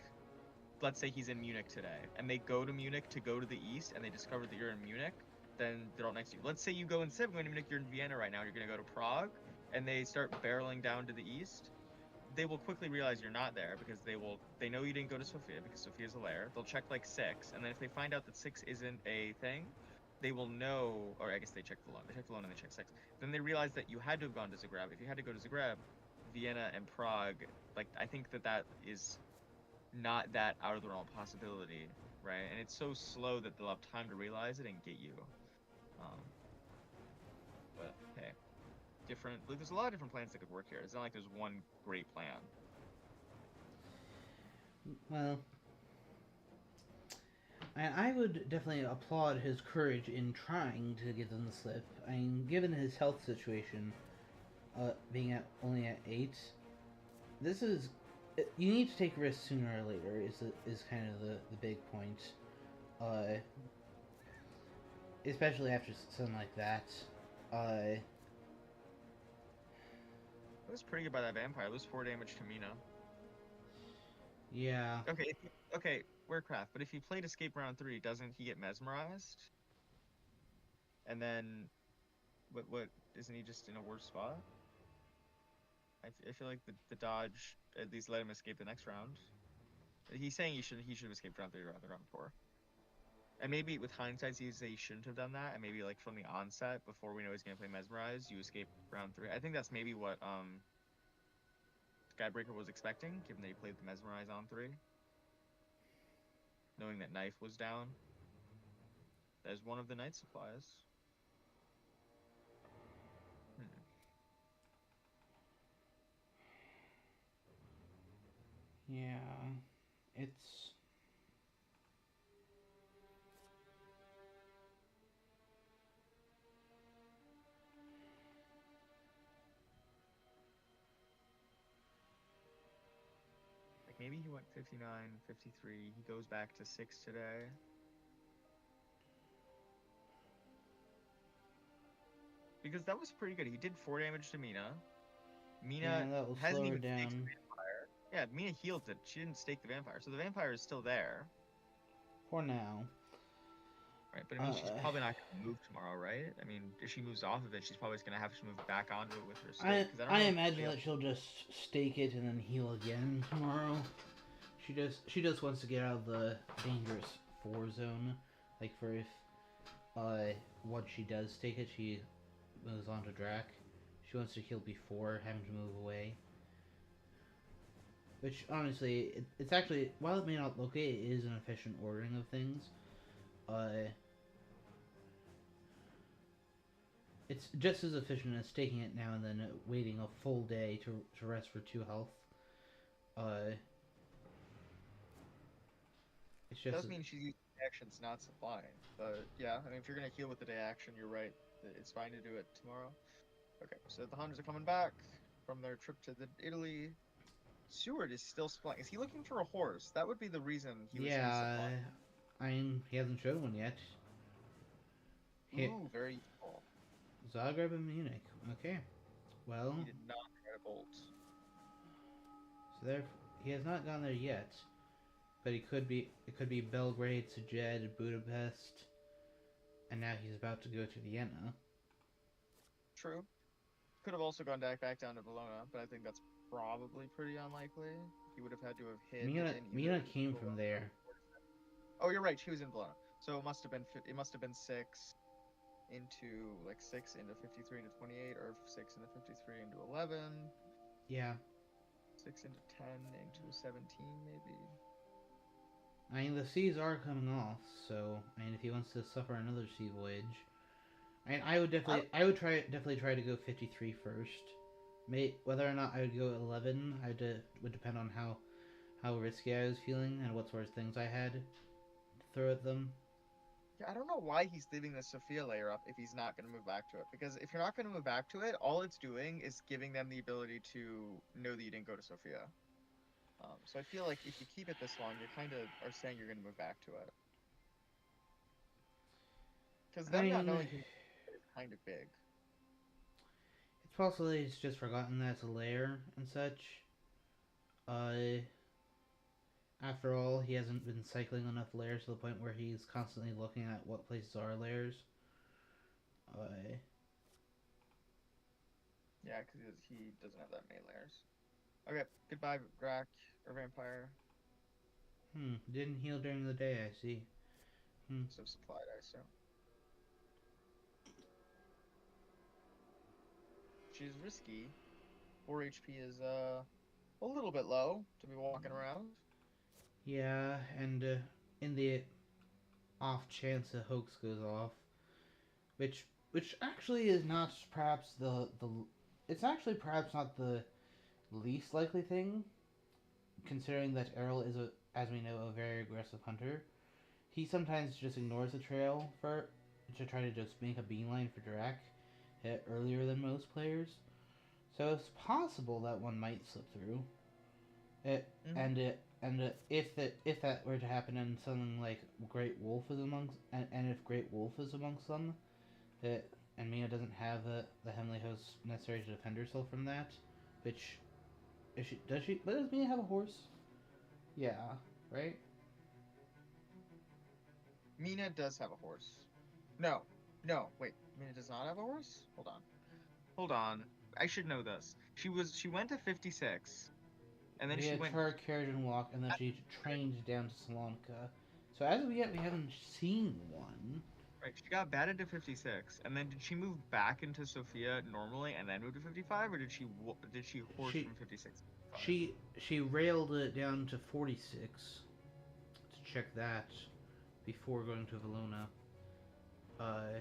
[SPEAKER 2] let's say he's in Munich today, and they go to Munich to go to the east, and they discover that you're in Munich, then they're all next to you. Let's say you go instead of going to Munich, you're in Vienna right now. You're gonna go to Prague, and they start barreling down to the east. They will quickly realize you're not there because they know you didn't go to Sofia because Sofia's a lair. They'll check like 6, and then if they find out that 6 isn't a thing, they will know. Or I guess they check the loan. They check the loan and they check 6. Then they realize that you had to have gone to Zagreb. If you had to go to Zagreb, Vienna and Prague, like I think that is not that out of the realm of possibility, right? And it's so slow that they'll have time to realize it and get you. Um, but hey, like there's a lot of different plans that could work here. It's not like there's one great plan.
[SPEAKER 1] Well, I would definitely applaud his courage in trying to give them the slip. I mean, given his health situation, being only at 8, this is you need to take risks sooner or later. Is kind of the big point, especially after something like that.
[SPEAKER 2] It was pretty good by that vampire. It was 4 damage to Mina.
[SPEAKER 1] Yeah.
[SPEAKER 2] Okay, Warcraft. But if he played Escape round 3, doesn't he get mesmerized? And then, what isn't he just in a worse spot? I feel like the dodge at least let him escape the next round. He's saying he should have escaped round 3 rather than round 4. And maybe with hindsight, he say he shouldn't have done that. And maybe like from the onset, before we know he's gonna play mesmerized, you escape round 3. I think that's maybe what Skybreaker was expecting, given that he played the mesmerize on 3, knowing that knife was down. As one of the night supplies.
[SPEAKER 1] Yeah, it's
[SPEAKER 2] like maybe he went 59, 53. He goes back to 6 today. Because that was pretty good. He did 4 damage to Mina. Mina
[SPEAKER 1] that will
[SPEAKER 2] hasn't
[SPEAKER 1] slow her
[SPEAKER 2] even staked the
[SPEAKER 1] down
[SPEAKER 2] vampire. Yeah, Mina healed it. She didn't stake the vampire. So the vampire is still there.
[SPEAKER 1] for now.
[SPEAKER 2] Right, but I mean, she's probably not going to move tomorrow, right? I mean, if she moves off of it, she's probably going to have to move back onto it with her stake.
[SPEAKER 1] I imagine that she'll just stake it and then heal again tomorrow. She just wants to get out of the dangerous 4 zone. Like for if once she does stake it, she moves on to Drac. She wants to heal before having to move away. Which honestly, it's actually, while it may not look it is an efficient ordering of things. It's just as efficient as taking it now and then waiting a full day to rest for 2 health. It's just.
[SPEAKER 2] It does mean she's using actions, not supplying. But yeah, I mean, if you're going to heal with the day action, you're right. It's fine to do it tomorrow. Okay, so the hunters are coming back from their trip to Italy. Seward is still supplying. Is he looking for a horse? That would be the reason he was supplying.
[SPEAKER 1] I mean, he hasn't shown one yet.
[SPEAKER 2] Ooh, very useful.
[SPEAKER 1] Zagreb and Munich. Okay. Well.
[SPEAKER 2] He did not try to bolt.
[SPEAKER 1] So there, he has not gone there yet. But he could be. It could be Belgrade, Szeged, Budapest, and now he's about to go to Vienna.
[SPEAKER 2] True. Could have also gone back down to Bologna, but I think that's probably pretty unlikely. He would have had to have hit.
[SPEAKER 1] Mina came from there.
[SPEAKER 2] Oh, you're right. She was in Bologna, so it must have been 6 into 6 into 53 into 28, or 6 into 53 into 11.
[SPEAKER 1] Yeah.
[SPEAKER 2] 6 into 10 into 17, maybe.
[SPEAKER 1] I mean, the seas are coming off, so I mean, if he wants to suffer another sea voyage, I would definitely try to go 53 first. Whether or not I would go 11, would depend on how risky I was feeling and what sort of things I had to throw at them.
[SPEAKER 2] Yeah, I don't know why he's leaving the Sophia layer up if he's not going to move back to it. Because if you're not going to move back to it, all it's doing is giving them the ability to know that you didn't go to Sophia. So I feel like if you keep it this long, you're kind of are saying you're going to move back to it. Because
[SPEAKER 1] I
[SPEAKER 2] them not
[SPEAKER 1] mean,
[SPEAKER 2] knowing who is kind of big.
[SPEAKER 1] it's possible he's just forgotten that's a layer and such. Uh, After all, he hasn't been cycling enough layers to the point where he's constantly looking at what places are layers. Uh,
[SPEAKER 2] Yeah, because he doesn't have that many layers. Okay, goodbye, Drac or Vampire.
[SPEAKER 1] didn't heal during the day, I see.
[SPEAKER 2] So supplied, I assume. She's risky. 4 HP is a little bit low to be walking around.
[SPEAKER 1] Yeah, and in the off chance a hoax goes off, which actually is not perhaps the it's actually perhaps not the least likely thing, considering that Errol is a, as we know, a very aggressive hunter. He sometimes just ignores the trail for to try to just make a beeline for Drac earlier than most players. So it's possible that one might slip through. It
[SPEAKER 2] Mm-hmm.
[SPEAKER 1] and if that were to happen and something like Great Wolf is amongst and if Great Wolf is amongst them, it, and Mina doesn't have the Heavenly Host necessary to defend herself from that, which is she does she? But does Mina have a horse? Yeah, right.
[SPEAKER 2] Mina does have a horse. No, no, wait. Mina does not have a horse? Hold on. Hold on. I should know this. She went to 56, and then she
[SPEAKER 1] Via
[SPEAKER 2] went.
[SPEAKER 1] Tur, Carriage and Walk, and then she trained down to Salonka. So as of yet, we haven't seen one.
[SPEAKER 2] Right, she got batted to 56, and then did she move back into Sophia normally and then move to 55, or did she horse
[SPEAKER 1] She
[SPEAKER 2] from 56 to 55?
[SPEAKER 1] she railed it down to 46 to check that before going to Valona. Uh,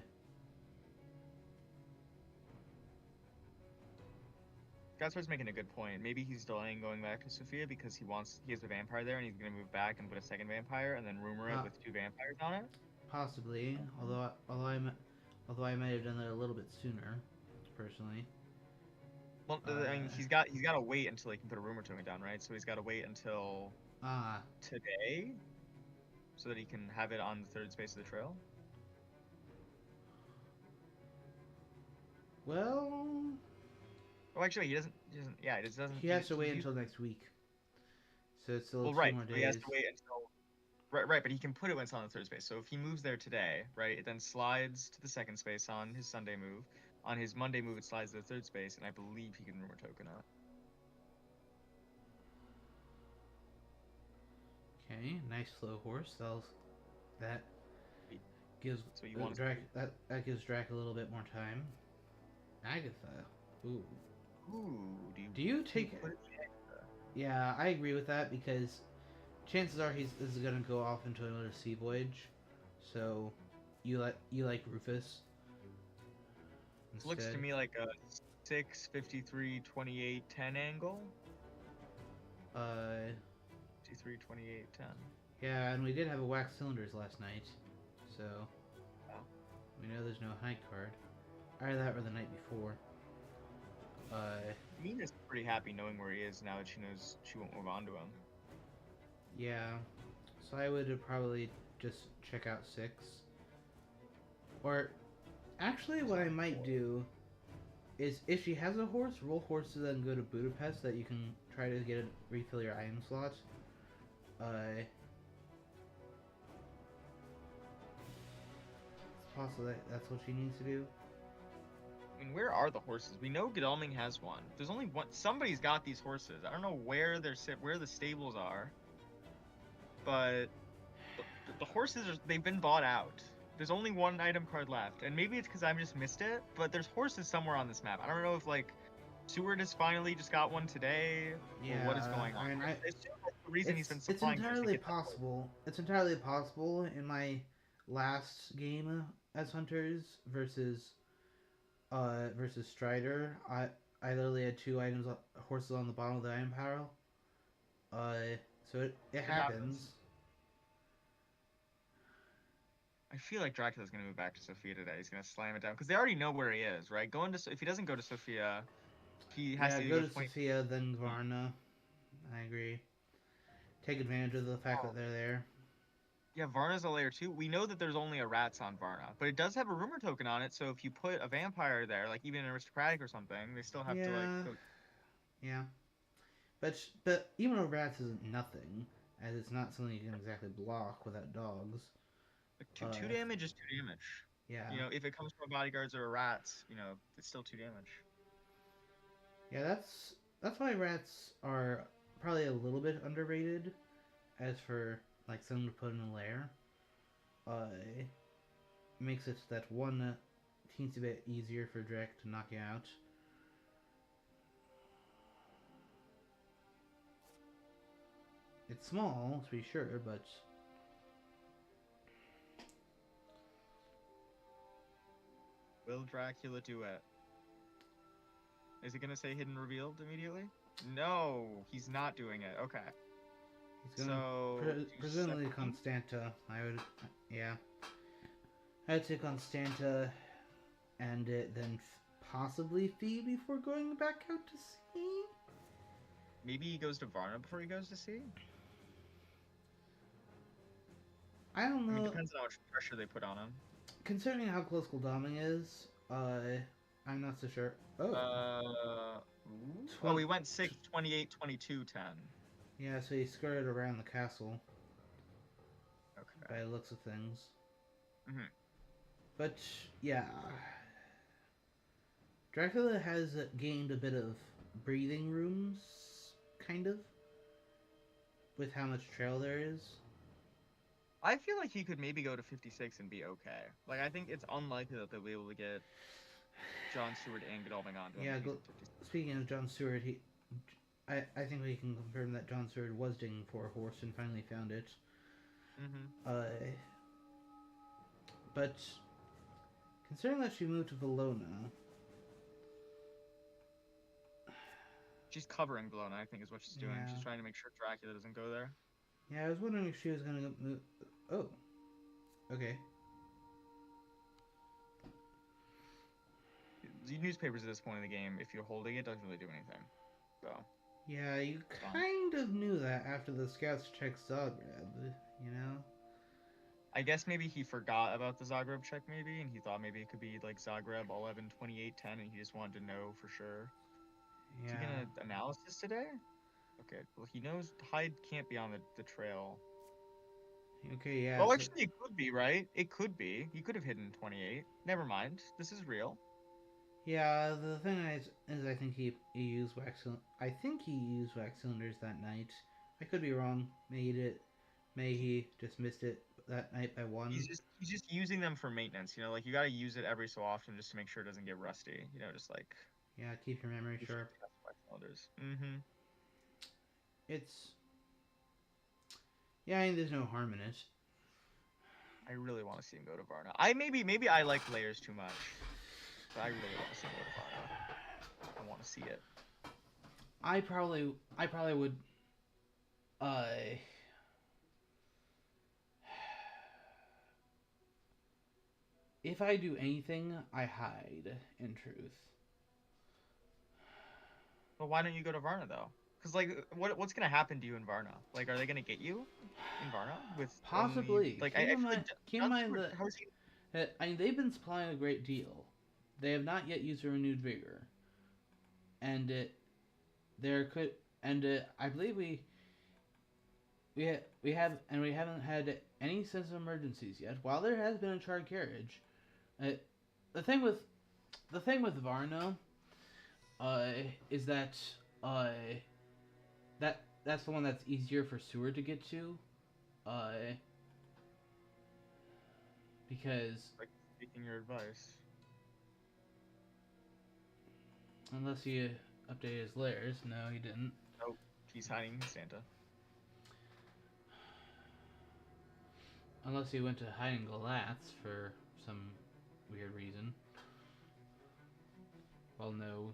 [SPEAKER 2] Gaspar's making a good point. Maybe he's delaying going back to Sophia because he has a vampire there and he's gonna move back and put a second vampire and then rumor it
[SPEAKER 1] uh,
[SPEAKER 2] with two vampires on it.
[SPEAKER 1] Possibly, although I might have done that a little bit sooner, personally.
[SPEAKER 2] Well, I mean,
[SPEAKER 1] Uh,
[SPEAKER 2] he's got to wait until he can put a rumor token down, right? So he's got to wait until
[SPEAKER 1] ah,
[SPEAKER 2] today so that he can have it on the third space of the trail.
[SPEAKER 1] well,
[SPEAKER 2] Oh, actually, he doesn't. He doesn't. Yeah, he just doesn't.
[SPEAKER 1] he has to wait until next week, so it's still
[SPEAKER 2] Well,
[SPEAKER 1] two
[SPEAKER 2] right.
[SPEAKER 1] more
[SPEAKER 2] So he has
[SPEAKER 1] days.
[SPEAKER 2] to wait until. Right, but he can put it when it's on the third space. So if he moves there today, right, it then slides to the second space on his Sunday move. On his Monday move, it slides to the third space, and I believe he can rumor token it.
[SPEAKER 1] Okay, nice slow horse. That gives
[SPEAKER 2] So you want to
[SPEAKER 1] Drac that gives Drac a little bit more time. Agatha, ooh.
[SPEAKER 2] Ooh,
[SPEAKER 1] Do you
[SPEAKER 2] do you
[SPEAKER 1] take?
[SPEAKER 2] put it
[SPEAKER 1] Yeah, I agree with that because chances are this is gonna go off into another sea voyage. So, you like Rufus
[SPEAKER 2] It looks to
[SPEAKER 1] instead.
[SPEAKER 2] me like a 6, 53, 28, 10 angle.
[SPEAKER 1] Uh,
[SPEAKER 2] 53, 28, 10.
[SPEAKER 1] yeah, and we did have a wax cylinders last night, so
[SPEAKER 2] Oh.
[SPEAKER 1] we know there's no high card. Either that or the night before.
[SPEAKER 2] Mina's pretty happy knowing where he is now that she knows she won't move on to him.
[SPEAKER 1] Yeah. So I would probably just check out 6. Or, actually, what I might do is if she has a horse, roll horses and then go to Budapest so that you can try to get a refill your item slot. It's possible that that's what she needs to do.
[SPEAKER 2] I mean, where are the horses? We know Godalming has one. There's only one. Somebody's got these horses. I don't know where where the stables are, but the horses they've been bought out. There's only one item card left, and maybe it's because I've just missed it. But there's horses somewhere on this map. I don't know if like Seward has finally just got one today, or what is going on.
[SPEAKER 1] I mean,
[SPEAKER 2] I assume that's the reason he's been
[SPEAKER 1] it's
[SPEAKER 2] supplying hers to
[SPEAKER 1] entirely
[SPEAKER 2] get that horse.
[SPEAKER 1] possible. It's entirely possible in my last game as hunters versus Strider. I literally had 2 items horses on the bottom of the item pile. So it happens.
[SPEAKER 2] I feel like Dracula's gonna move back to Sophia today. He's gonna slam it down because they already know where he is, right? If he doesn't go to Sophia, he has
[SPEAKER 1] Yeah,
[SPEAKER 2] to
[SPEAKER 1] go
[SPEAKER 2] go
[SPEAKER 1] to
[SPEAKER 2] 20.
[SPEAKER 1] Sophia, then Varna. I agree. Take advantage of the fact that they're there.
[SPEAKER 2] Yeah, Varna's a layer 2. We know that there's only a rats on Varna, but it does have a rumor token on it. So if you put a vampire there, like even an aristocratic or something, they still have to like
[SPEAKER 1] Yeah,
[SPEAKER 2] go.
[SPEAKER 1] yeah. But even though rats isn't nothing, as it's not something you can exactly block without dogs.
[SPEAKER 2] Like, two damage is 2 damage.
[SPEAKER 1] Yeah.
[SPEAKER 2] If it comes from bodyguards or rats, it's still 2 damage.
[SPEAKER 1] Yeah, that's why rats are probably a little bit underrated as for like something to put in a lair. It makes it that one seems a bit easier for Drek to knock you out. It's small, to be sure, but
[SPEAKER 2] Will Dracula do it? Is it gonna say hidden revealed immediately? No, he's not doing it. Okay.
[SPEAKER 1] he's gonna presumably Constanta. I would, yeah. I'd say Constanta, and then possibly Fee before going back out to sea.
[SPEAKER 2] Maybe he goes to Varna before he goes to sea.
[SPEAKER 1] I don't know.
[SPEAKER 2] I mean, depends on how much pressure they put on him.
[SPEAKER 1] Considering how close Goldaming is, I'm not so sure.
[SPEAKER 2] We went 6, 28, 22, 10.
[SPEAKER 1] Yeah, so he skirted around the castle.
[SPEAKER 2] Okay.
[SPEAKER 1] By the looks of things.
[SPEAKER 2] Mm-hmm.
[SPEAKER 1] But, yeah. Dracula has gained a bit of breathing rooms, kind of, with how much trail there is.
[SPEAKER 2] I feel like he could maybe go to 56 and be okay. Like, I think it's unlikely that they'll be able to get John Stewart and Godalming onto him.
[SPEAKER 1] Yeah, speaking of John Stewart, I think we can confirm that John Stewart was digging for a horse and finally found it.
[SPEAKER 2] Mm-hmm.
[SPEAKER 1] But considering that she moved to Valona,
[SPEAKER 2] she's covering Valona, I think, is what she's doing.
[SPEAKER 1] Yeah.
[SPEAKER 2] She's trying to make sure Dracula doesn't go there.
[SPEAKER 1] Yeah, I was wondering if she was gonna move. Oh, okay.
[SPEAKER 2] The newspapers at this point in the game, if you're holding it, doesn't really do anything. So.
[SPEAKER 1] Yeah, you kind of knew that after the scouts checked Zagreb, you know?
[SPEAKER 2] I guess maybe he forgot about the Zagreb check, maybe, and he thought maybe it could be like Zagreb 11, 28, 10, and he just wanted to know for sure.
[SPEAKER 1] Yeah.
[SPEAKER 2] Is he gonna analysis today? Okay, well, he knows Hyde can't be on the trail.
[SPEAKER 1] Okay, yeah.
[SPEAKER 2] Oh, actually, it could be, right? It could be. He could have hidden 28. Never mind. This is real.
[SPEAKER 1] Yeah, the thing is I think he used wax. I think he used wax cylinders that night. I could be wrong. Maybe he just missed it that night by one.
[SPEAKER 2] He's just using them for maintenance. Like you gotta use it every so often just to make sure it doesn't get rusty. Just like.
[SPEAKER 1] Yeah, keep your memory sharp.
[SPEAKER 2] Mm-hmm.
[SPEAKER 1] Yeah, I mean, there's no harm in it.
[SPEAKER 2] I really want to see him go to Varna. Maybe I like layers too much. But I really want to see him go to Varna. I want to see it.
[SPEAKER 1] I probably would. If I do anything, I hide. In truth.
[SPEAKER 2] But why don't you go to Varna though? Because like, what's gonna happen to you in Varna? Like, are they gonna get you in Varna with
[SPEAKER 1] possibly?
[SPEAKER 2] Like,
[SPEAKER 1] keep in mind that I mean, they've been supplying a great deal. They have not yet used a renewed vigor, and I believe we haven't had any sense of emergencies yet. While there has been a charred carriage, the thing with Varna, is that that's the one that's easier for Seward to get to, because
[SPEAKER 2] like taking your advice.
[SPEAKER 1] Unless he updated his layers. No, he didn't.
[SPEAKER 2] Nope. He's hiding Santa.
[SPEAKER 1] Unless he went to hiding Galatz for some weird reason. Well, no.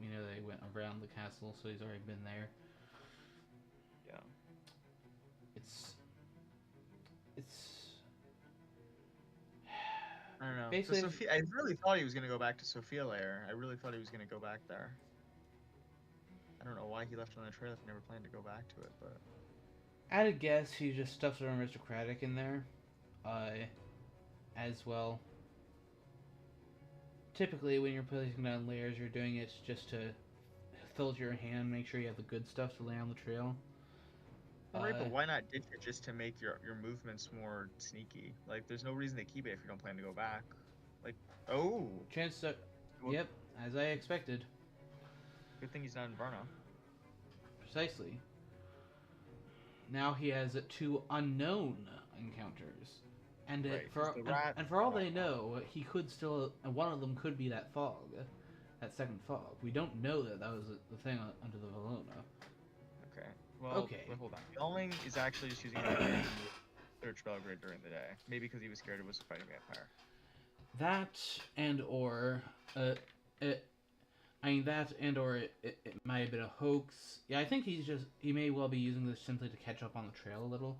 [SPEAKER 1] We know they went around the castle, so he's already been there.
[SPEAKER 2] I don't know. So
[SPEAKER 1] Basically,
[SPEAKER 2] Sophia, I really thought he was gonna go back to Sophia Lair. I really thought he was gonna go back there. I don't know why he left it on the trail if he never planned to go back to it, but
[SPEAKER 1] at a guess, he just stuffed an aristocratic in there, as well. Typically, when you're placing down layers, you're doing it just to filter your hand, make sure you have the good stuff to lay on the trail.
[SPEAKER 2] alright, but why not ditch it just to make your movements more sneaky? Like, there's no reason to keep it if you don't plan to go back. Like, oh,
[SPEAKER 1] Chance to,
[SPEAKER 2] well,
[SPEAKER 1] yep, as I expected,
[SPEAKER 2] good thing he's not in Varna.
[SPEAKER 1] precisely. Now he has two unknown encounters, and
[SPEAKER 2] Right,
[SPEAKER 1] for
[SPEAKER 2] 'cause the rat.
[SPEAKER 1] and for all they know, he could still, and one of them could be that fog, that second fog. We don't know that that was the thing under the Valona.
[SPEAKER 2] Okay. Well,
[SPEAKER 1] Okay.
[SPEAKER 2] wait, hold on. Yelling is actually just using it to search Belgrade during the day. Maybe because he was scared it was a fighting vampire.
[SPEAKER 1] That and or it might have been a hoax. Yeah, I think he may well be using this simply to catch up on the trail a little.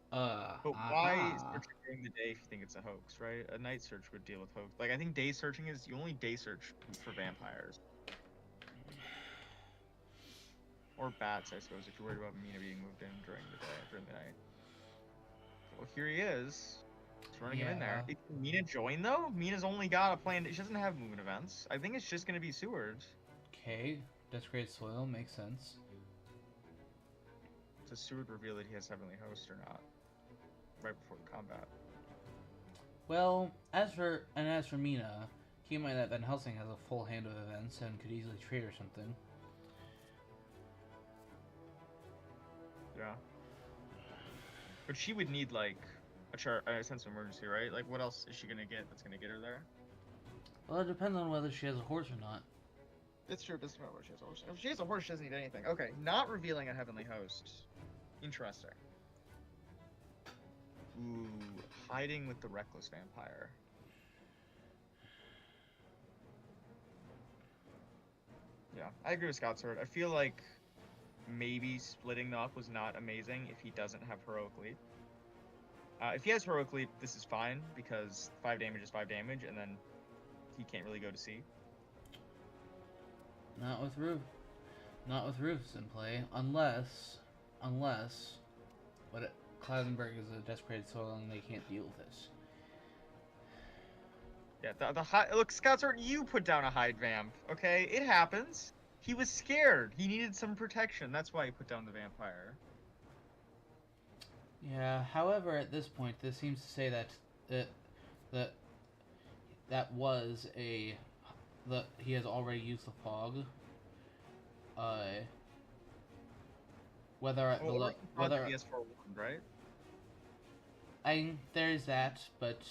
[SPEAKER 2] But why search it during the day if you think it's a hoax, right? A night search would deal with hoax. Like, I think day searching is, you only day search for vampires. Or bats, I suppose, if you're worried about Mina being moved in during the night. Well, here he is. He's running him in there. Can Mina join, though? Mina's only got a plan. She doesn't have movement events. I think it's just going to be Seward.
[SPEAKER 1] Okay, desecrated soil makes sense.
[SPEAKER 2] Does Seward reveal that he has Heavenly Host or not? Right before the combat.
[SPEAKER 1] Well, as for Mina, keep in mind that Van Helsing has a full hand of events and could easily trade or something.
[SPEAKER 2] Yeah. But she would need, like, a sense of emergency, right? Like, what else is she gonna get that's gonna get her there?
[SPEAKER 1] Well, it depends on whether she has a horse or not.
[SPEAKER 2] It's true, it doesn't matter whether she has a horse. If she has a horse, she doesn't need anything. Okay, not revealing a Heavenly Host. Interesting. Ooh, hiding with the Reckless Vampire. Yeah, I agree with Scout Sword. I feel like maybe splitting them up was not amazing if he doesn't have Heroic Leap. If he has Heroic Leap, this is fine, because 5 damage is 5 damage, and then he can't really go to sea.
[SPEAKER 1] Not with roofs in play, unless Klausenberg is a desecrated soil and they can't deal with this.
[SPEAKER 2] Yeah, look, Scout Sword, you put down a hide vamp, okay? It happens. He was scared. He needed some protection. That's why he put down the vampire.
[SPEAKER 1] Yeah. However, at this point, this seems to say that was he has already used the fog. Whether
[SPEAKER 2] he has 4-1, right?
[SPEAKER 1] There's that, but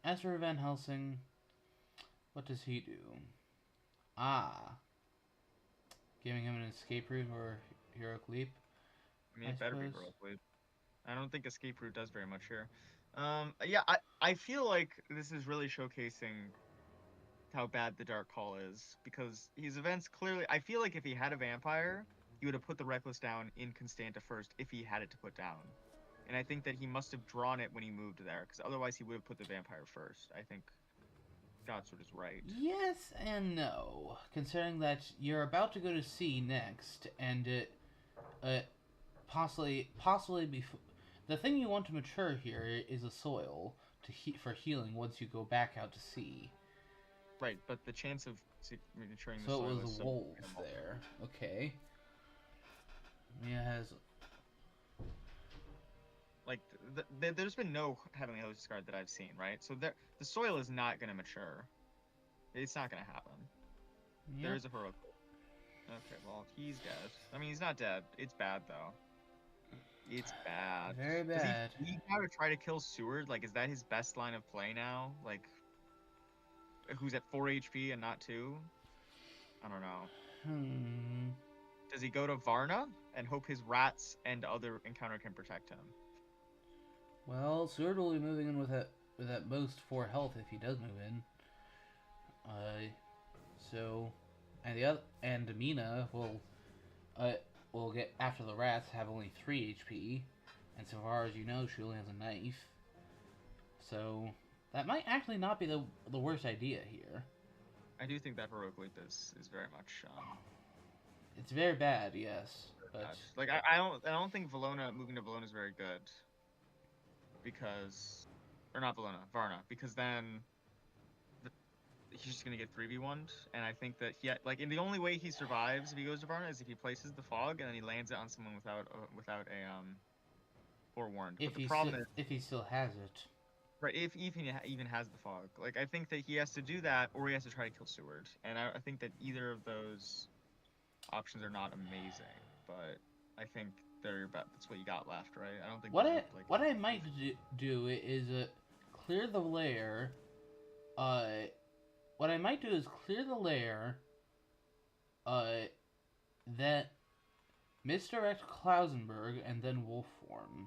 [SPEAKER 1] as for Van Helsing, what does he do? Giving him an escape route or heroic leap.
[SPEAKER 2] I mean, it better be heroic leap. I don't think escape route does very much here. Yeah, I feel like this is really showcasing how bad the Dark Call is, because his events clearly. I feel like if he had a vampire, he would have put the Reckless down in Constanta first if he had it to put down. And I think that he must have drawn it when he moved there, because otherwise he would have put the vampire first. I think Godsword is right.
[SPEAKER 1] Yes and no, considering that you're about to go to sea next, and possibly before. The thing you want to mature here is a soil for healing once you go back out to sea.
[SPEAKER 2] Right, but the chance of maturing the
[SPEAKER 1] soil.
[SPEAKER 2] So
[SPEAKER 1] it was a wolf there. Okay. Mia has. Like,
[SPEAKER 2] there's been no Heavenly Host card that I've seen, right? So the soil is not going to mature. It's not going to happen. Yep. There is a heroic. Okay, well, he's dead. I mean, he's not dead. It's bad, though. It's bad.
[SPEAKER 1] Very bad.
[SPEAKER 2] Does he gotta try to kill Seward? Like, is that his best line of play now? Like, who's at 4 HP and not 2? I don't know. Does he go to Varna and hope his rats and other encounter can protect him?
[SPEAKER 1] Well, Seward will be moving in with at most 4 health if he does move in. So, and Mina will, will get after the rats have only 3 HP, and so far as you know, she only has a knife. So that might actually not be the worst idea here.
[SPEAKER 2] I do think that heroic leap is very much
[SPEAKER 1] It's very bad, yes, but
[SPEAKER 2] bad. Like I don't think Valona moving to Valona is very good because, or not Valona, Varna, because then he's just gonna get 3v1'd, and I think that and the only way he survives if he goes to Varna is if he places the fog and then he lands it on someone without a forewarned. But the problem is,
[SPEAKER 1] if he still has it.
[SPEAKER 2] right, if even has the fog, like I think that he has to do that, or he has to try to kill Seward, and I think that either of those options are not amazing, but I think that's what you got left, right? I don't think
[SPEAKER 1] what I might do is clear the lair. What I might do is clear the lair. Then misdirect Klausenberg and then wolf form.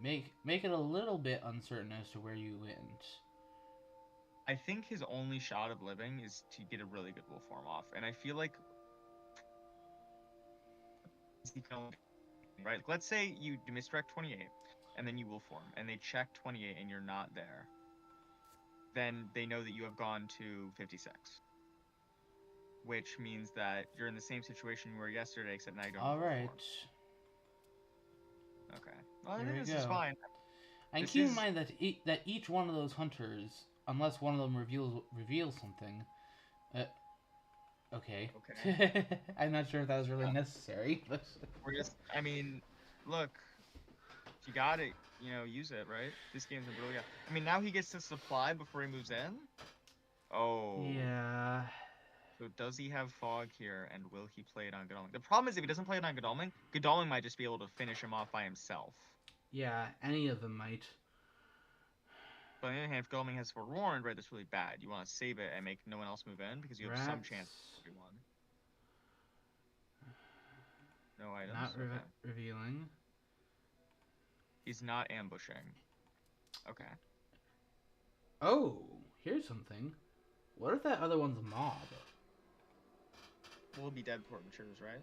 [SPEAKER 1] Make it a little bit uncertain as to where you went.
[SPEAKER 2] I think his only shot of living is to get a really good wolf form off, and I feel like right. Let's say you misdirect 28, and then you wolf form, and they check 28, and you're not there. Then they know that you have gone to 56, which means that you're in the same situation you were yesterday, except now you don't.
[SPEAKER 1] All right.
[SPEAKER 2] Okay. Well, I think this is fine.
[SPEAKER 1] And keep in mind that each one of those hunters, unless one of them reveals something, okay. I'm not sure if that was really necessary. But
[SPEAKER 2] we're just, I mean, look, if you got it, use it, right? This game's brilliant. I mean, now he gets to supply before he moves in. Oh.
[SPEAKER 1] Yeah.
[SPEAKER 2] So does he have fog here, and will he play it on Godalming? The problem is if he doesn't play it on Godalming, Godalming might just be able to finish him off by himself.
[SPEAKER 1] Yeah, any of them might.
[SPEAKER 2] But on the other hand, if Godalming has forewarned, right, that's really bad. You want to save it and make no one else move in because you have some chance of everyone. No items.
[SPEAKER 1] Not revealing.
[SPEAKER 2] He's not ambushing. Okay.
[SPEAKER 1] Oh, here's something. What if that other one's a mob?
[SPEAKER 2] We'll be dead before it matures, right?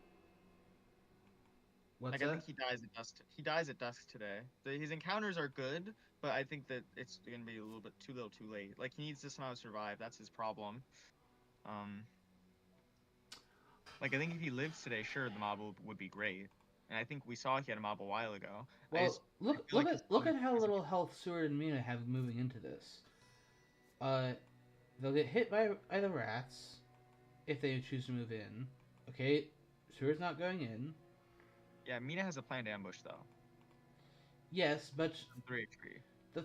[SPEAKER 1] What's
[SPEAKER 2] that? I think he dies at dusk. He dies at dusk today. His encounters are good, but I think that it's gonna be a little bit too late. Like he needs to somehow survive. That's his problem. Like I think if he lives today, sure, the mob would be great. And I think we saw he had a mob a while ago.
[SPEAKER 1] Well, look at how little health Seward and Mina have moving into this. They'll get hit by the rats if they choose to move in. Okay, Seward's not going in.
[SPEAKER 2] Yeah, Mina has a planned ambush though.
[SPEAKER 1] Yes, but
[SPEAKER 2] 3 HP.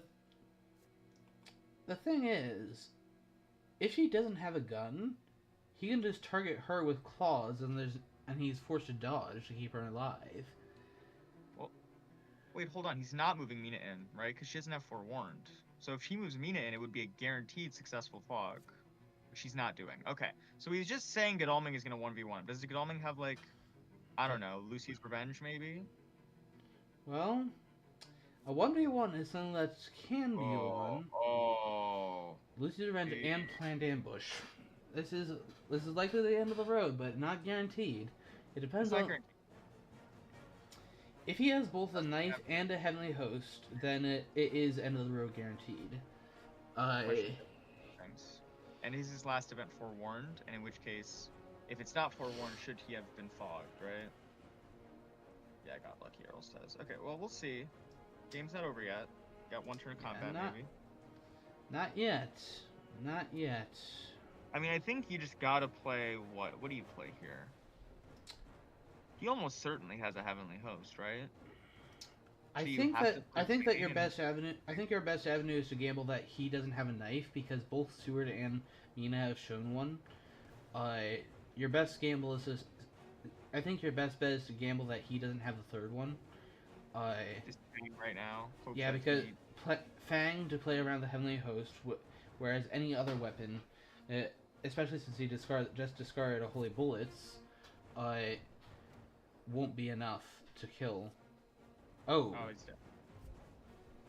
[SPEAKER 1] The thing is, if she doesn't have a gun, he can just target her with claws, and he's forced to dodge to keep her alive.
[SPEAKER 2] Well, wait, hold on. He's not moving Mina in, right? Because she doesn't have forewarned. So if she moves Mina in, it would be a guaranteed successful fog. Which she's not doing. Okay, so he's just saying Godalming is going to 1v1. Does Godalming have, like, I don't know, Lucy's Revenge, maybe?
[SPEAKER 1] Well, a 1v1 is something that can be won.
[SPEAKER 2] Oh.
[SPEAKER 1] Lucy's Revenge and Planned Ambush. This is likely the end of the road, but not guaranteed. It depends on... If he has both a knife and a heavenly host, then it is end of the road guaranteed.
[SPEAKER 2] And is his last event forewarned? And in which case, if it's not forewarned, should he have been fogged, right? Yeah, I got lucky, Aerol says. Okay, well, we'll see. Game's not over yet. Got one turn of combat, maybe.
[SPEAKER 1] Not yet. Not yet.
[SPEAKER 2] I mean, I think you just gotta play what? What do you play here? He almost certainly has a heavenly host, right?
[SPEAKER 1] I think that your best avenue is to gamble that he doesn't have a knife because both Seward and Mina have shown one. Your best gamble is just, I think your best bet is to gamble that he doesn't have the third one.
[SPEAKER 2] Just right now.
[SPEAKER 1] Yeah, because Fang to play around the heavenly host, whereas any other weapon, especially since he just discarded a holy bullets, won't be enough to kill. Oh,
[SPEAKER 2] he's dead.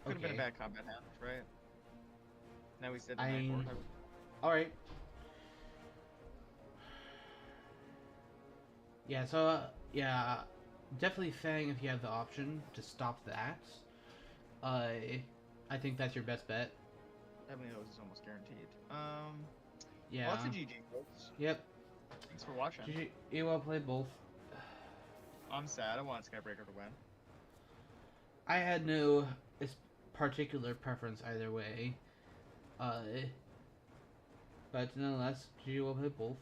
[SPEAKER 2] Could have been a bad combat hand, right? Now he's dead.
[SPEAKER 1] Alright. Yeah, so, yeah, definitely Fang if you have the option to stop that. I think that's your best bet.
[SPEAKER 2] Heavenly Host is almost guaranteed.
[SPEAKER 1] Yeah.
[SPEAKER 2] Well, that's a GG, folks.
[SPEAKER 1] Yep.
[SPEAKER 2] Thanks for watching.
[SPEAKER 1] GG. You will play both.
[SPEAKER 2] I'm sad. I want Skybreaker to win.
[SPEAKER 1] I had no particular preference either way. But nonetheless, GG will play both.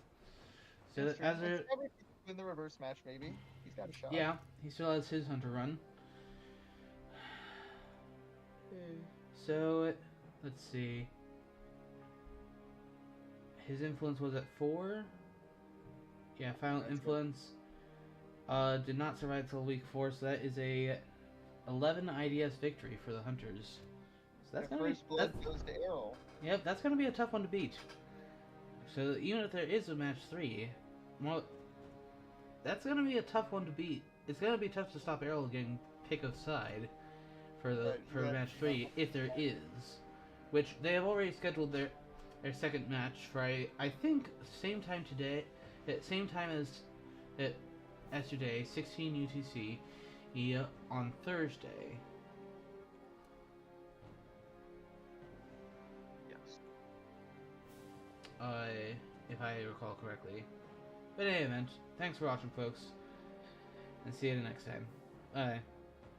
[SPEAKER 1] So
[SPEAKER 2] That's true.
[SPEAKER 1] as a
[SPEAKER 2] Skybreaker can win the reverse match, maybe. He's got a shot.
[SPEAKER 1] yeah, he still has his hunter run. So let's see. His influence was at 4. Yeah, final
[SPEAKER 2] That's
[SPEAKER 1] influence. Did not survive till week 4, so that is a 11 IDS victory for the hunters. So that's
[SPEAKER 2] the
[SPEAKER 1] gonna
[SPEAKER 2] first
[SPEAKER 1] be
[SPEAKER 2] blood goes to Aerol.
[SPEAKER 1] Yep, that's gonna be a tough one to beat. So even if there is a match 3, well, that's gonna be a tough one to beat. It's gonna be tough to stop Errol getting pick of side for match 3 if there is, which they have already scheduled their second match for I think same time today, at same time as today, 16 UTC, on Thursday.
[SPEAKER 2] Yes.
[SPEAKER 1] If I recall correctly. But in any event, thanks for watching, folks, and see you the next time. Bye.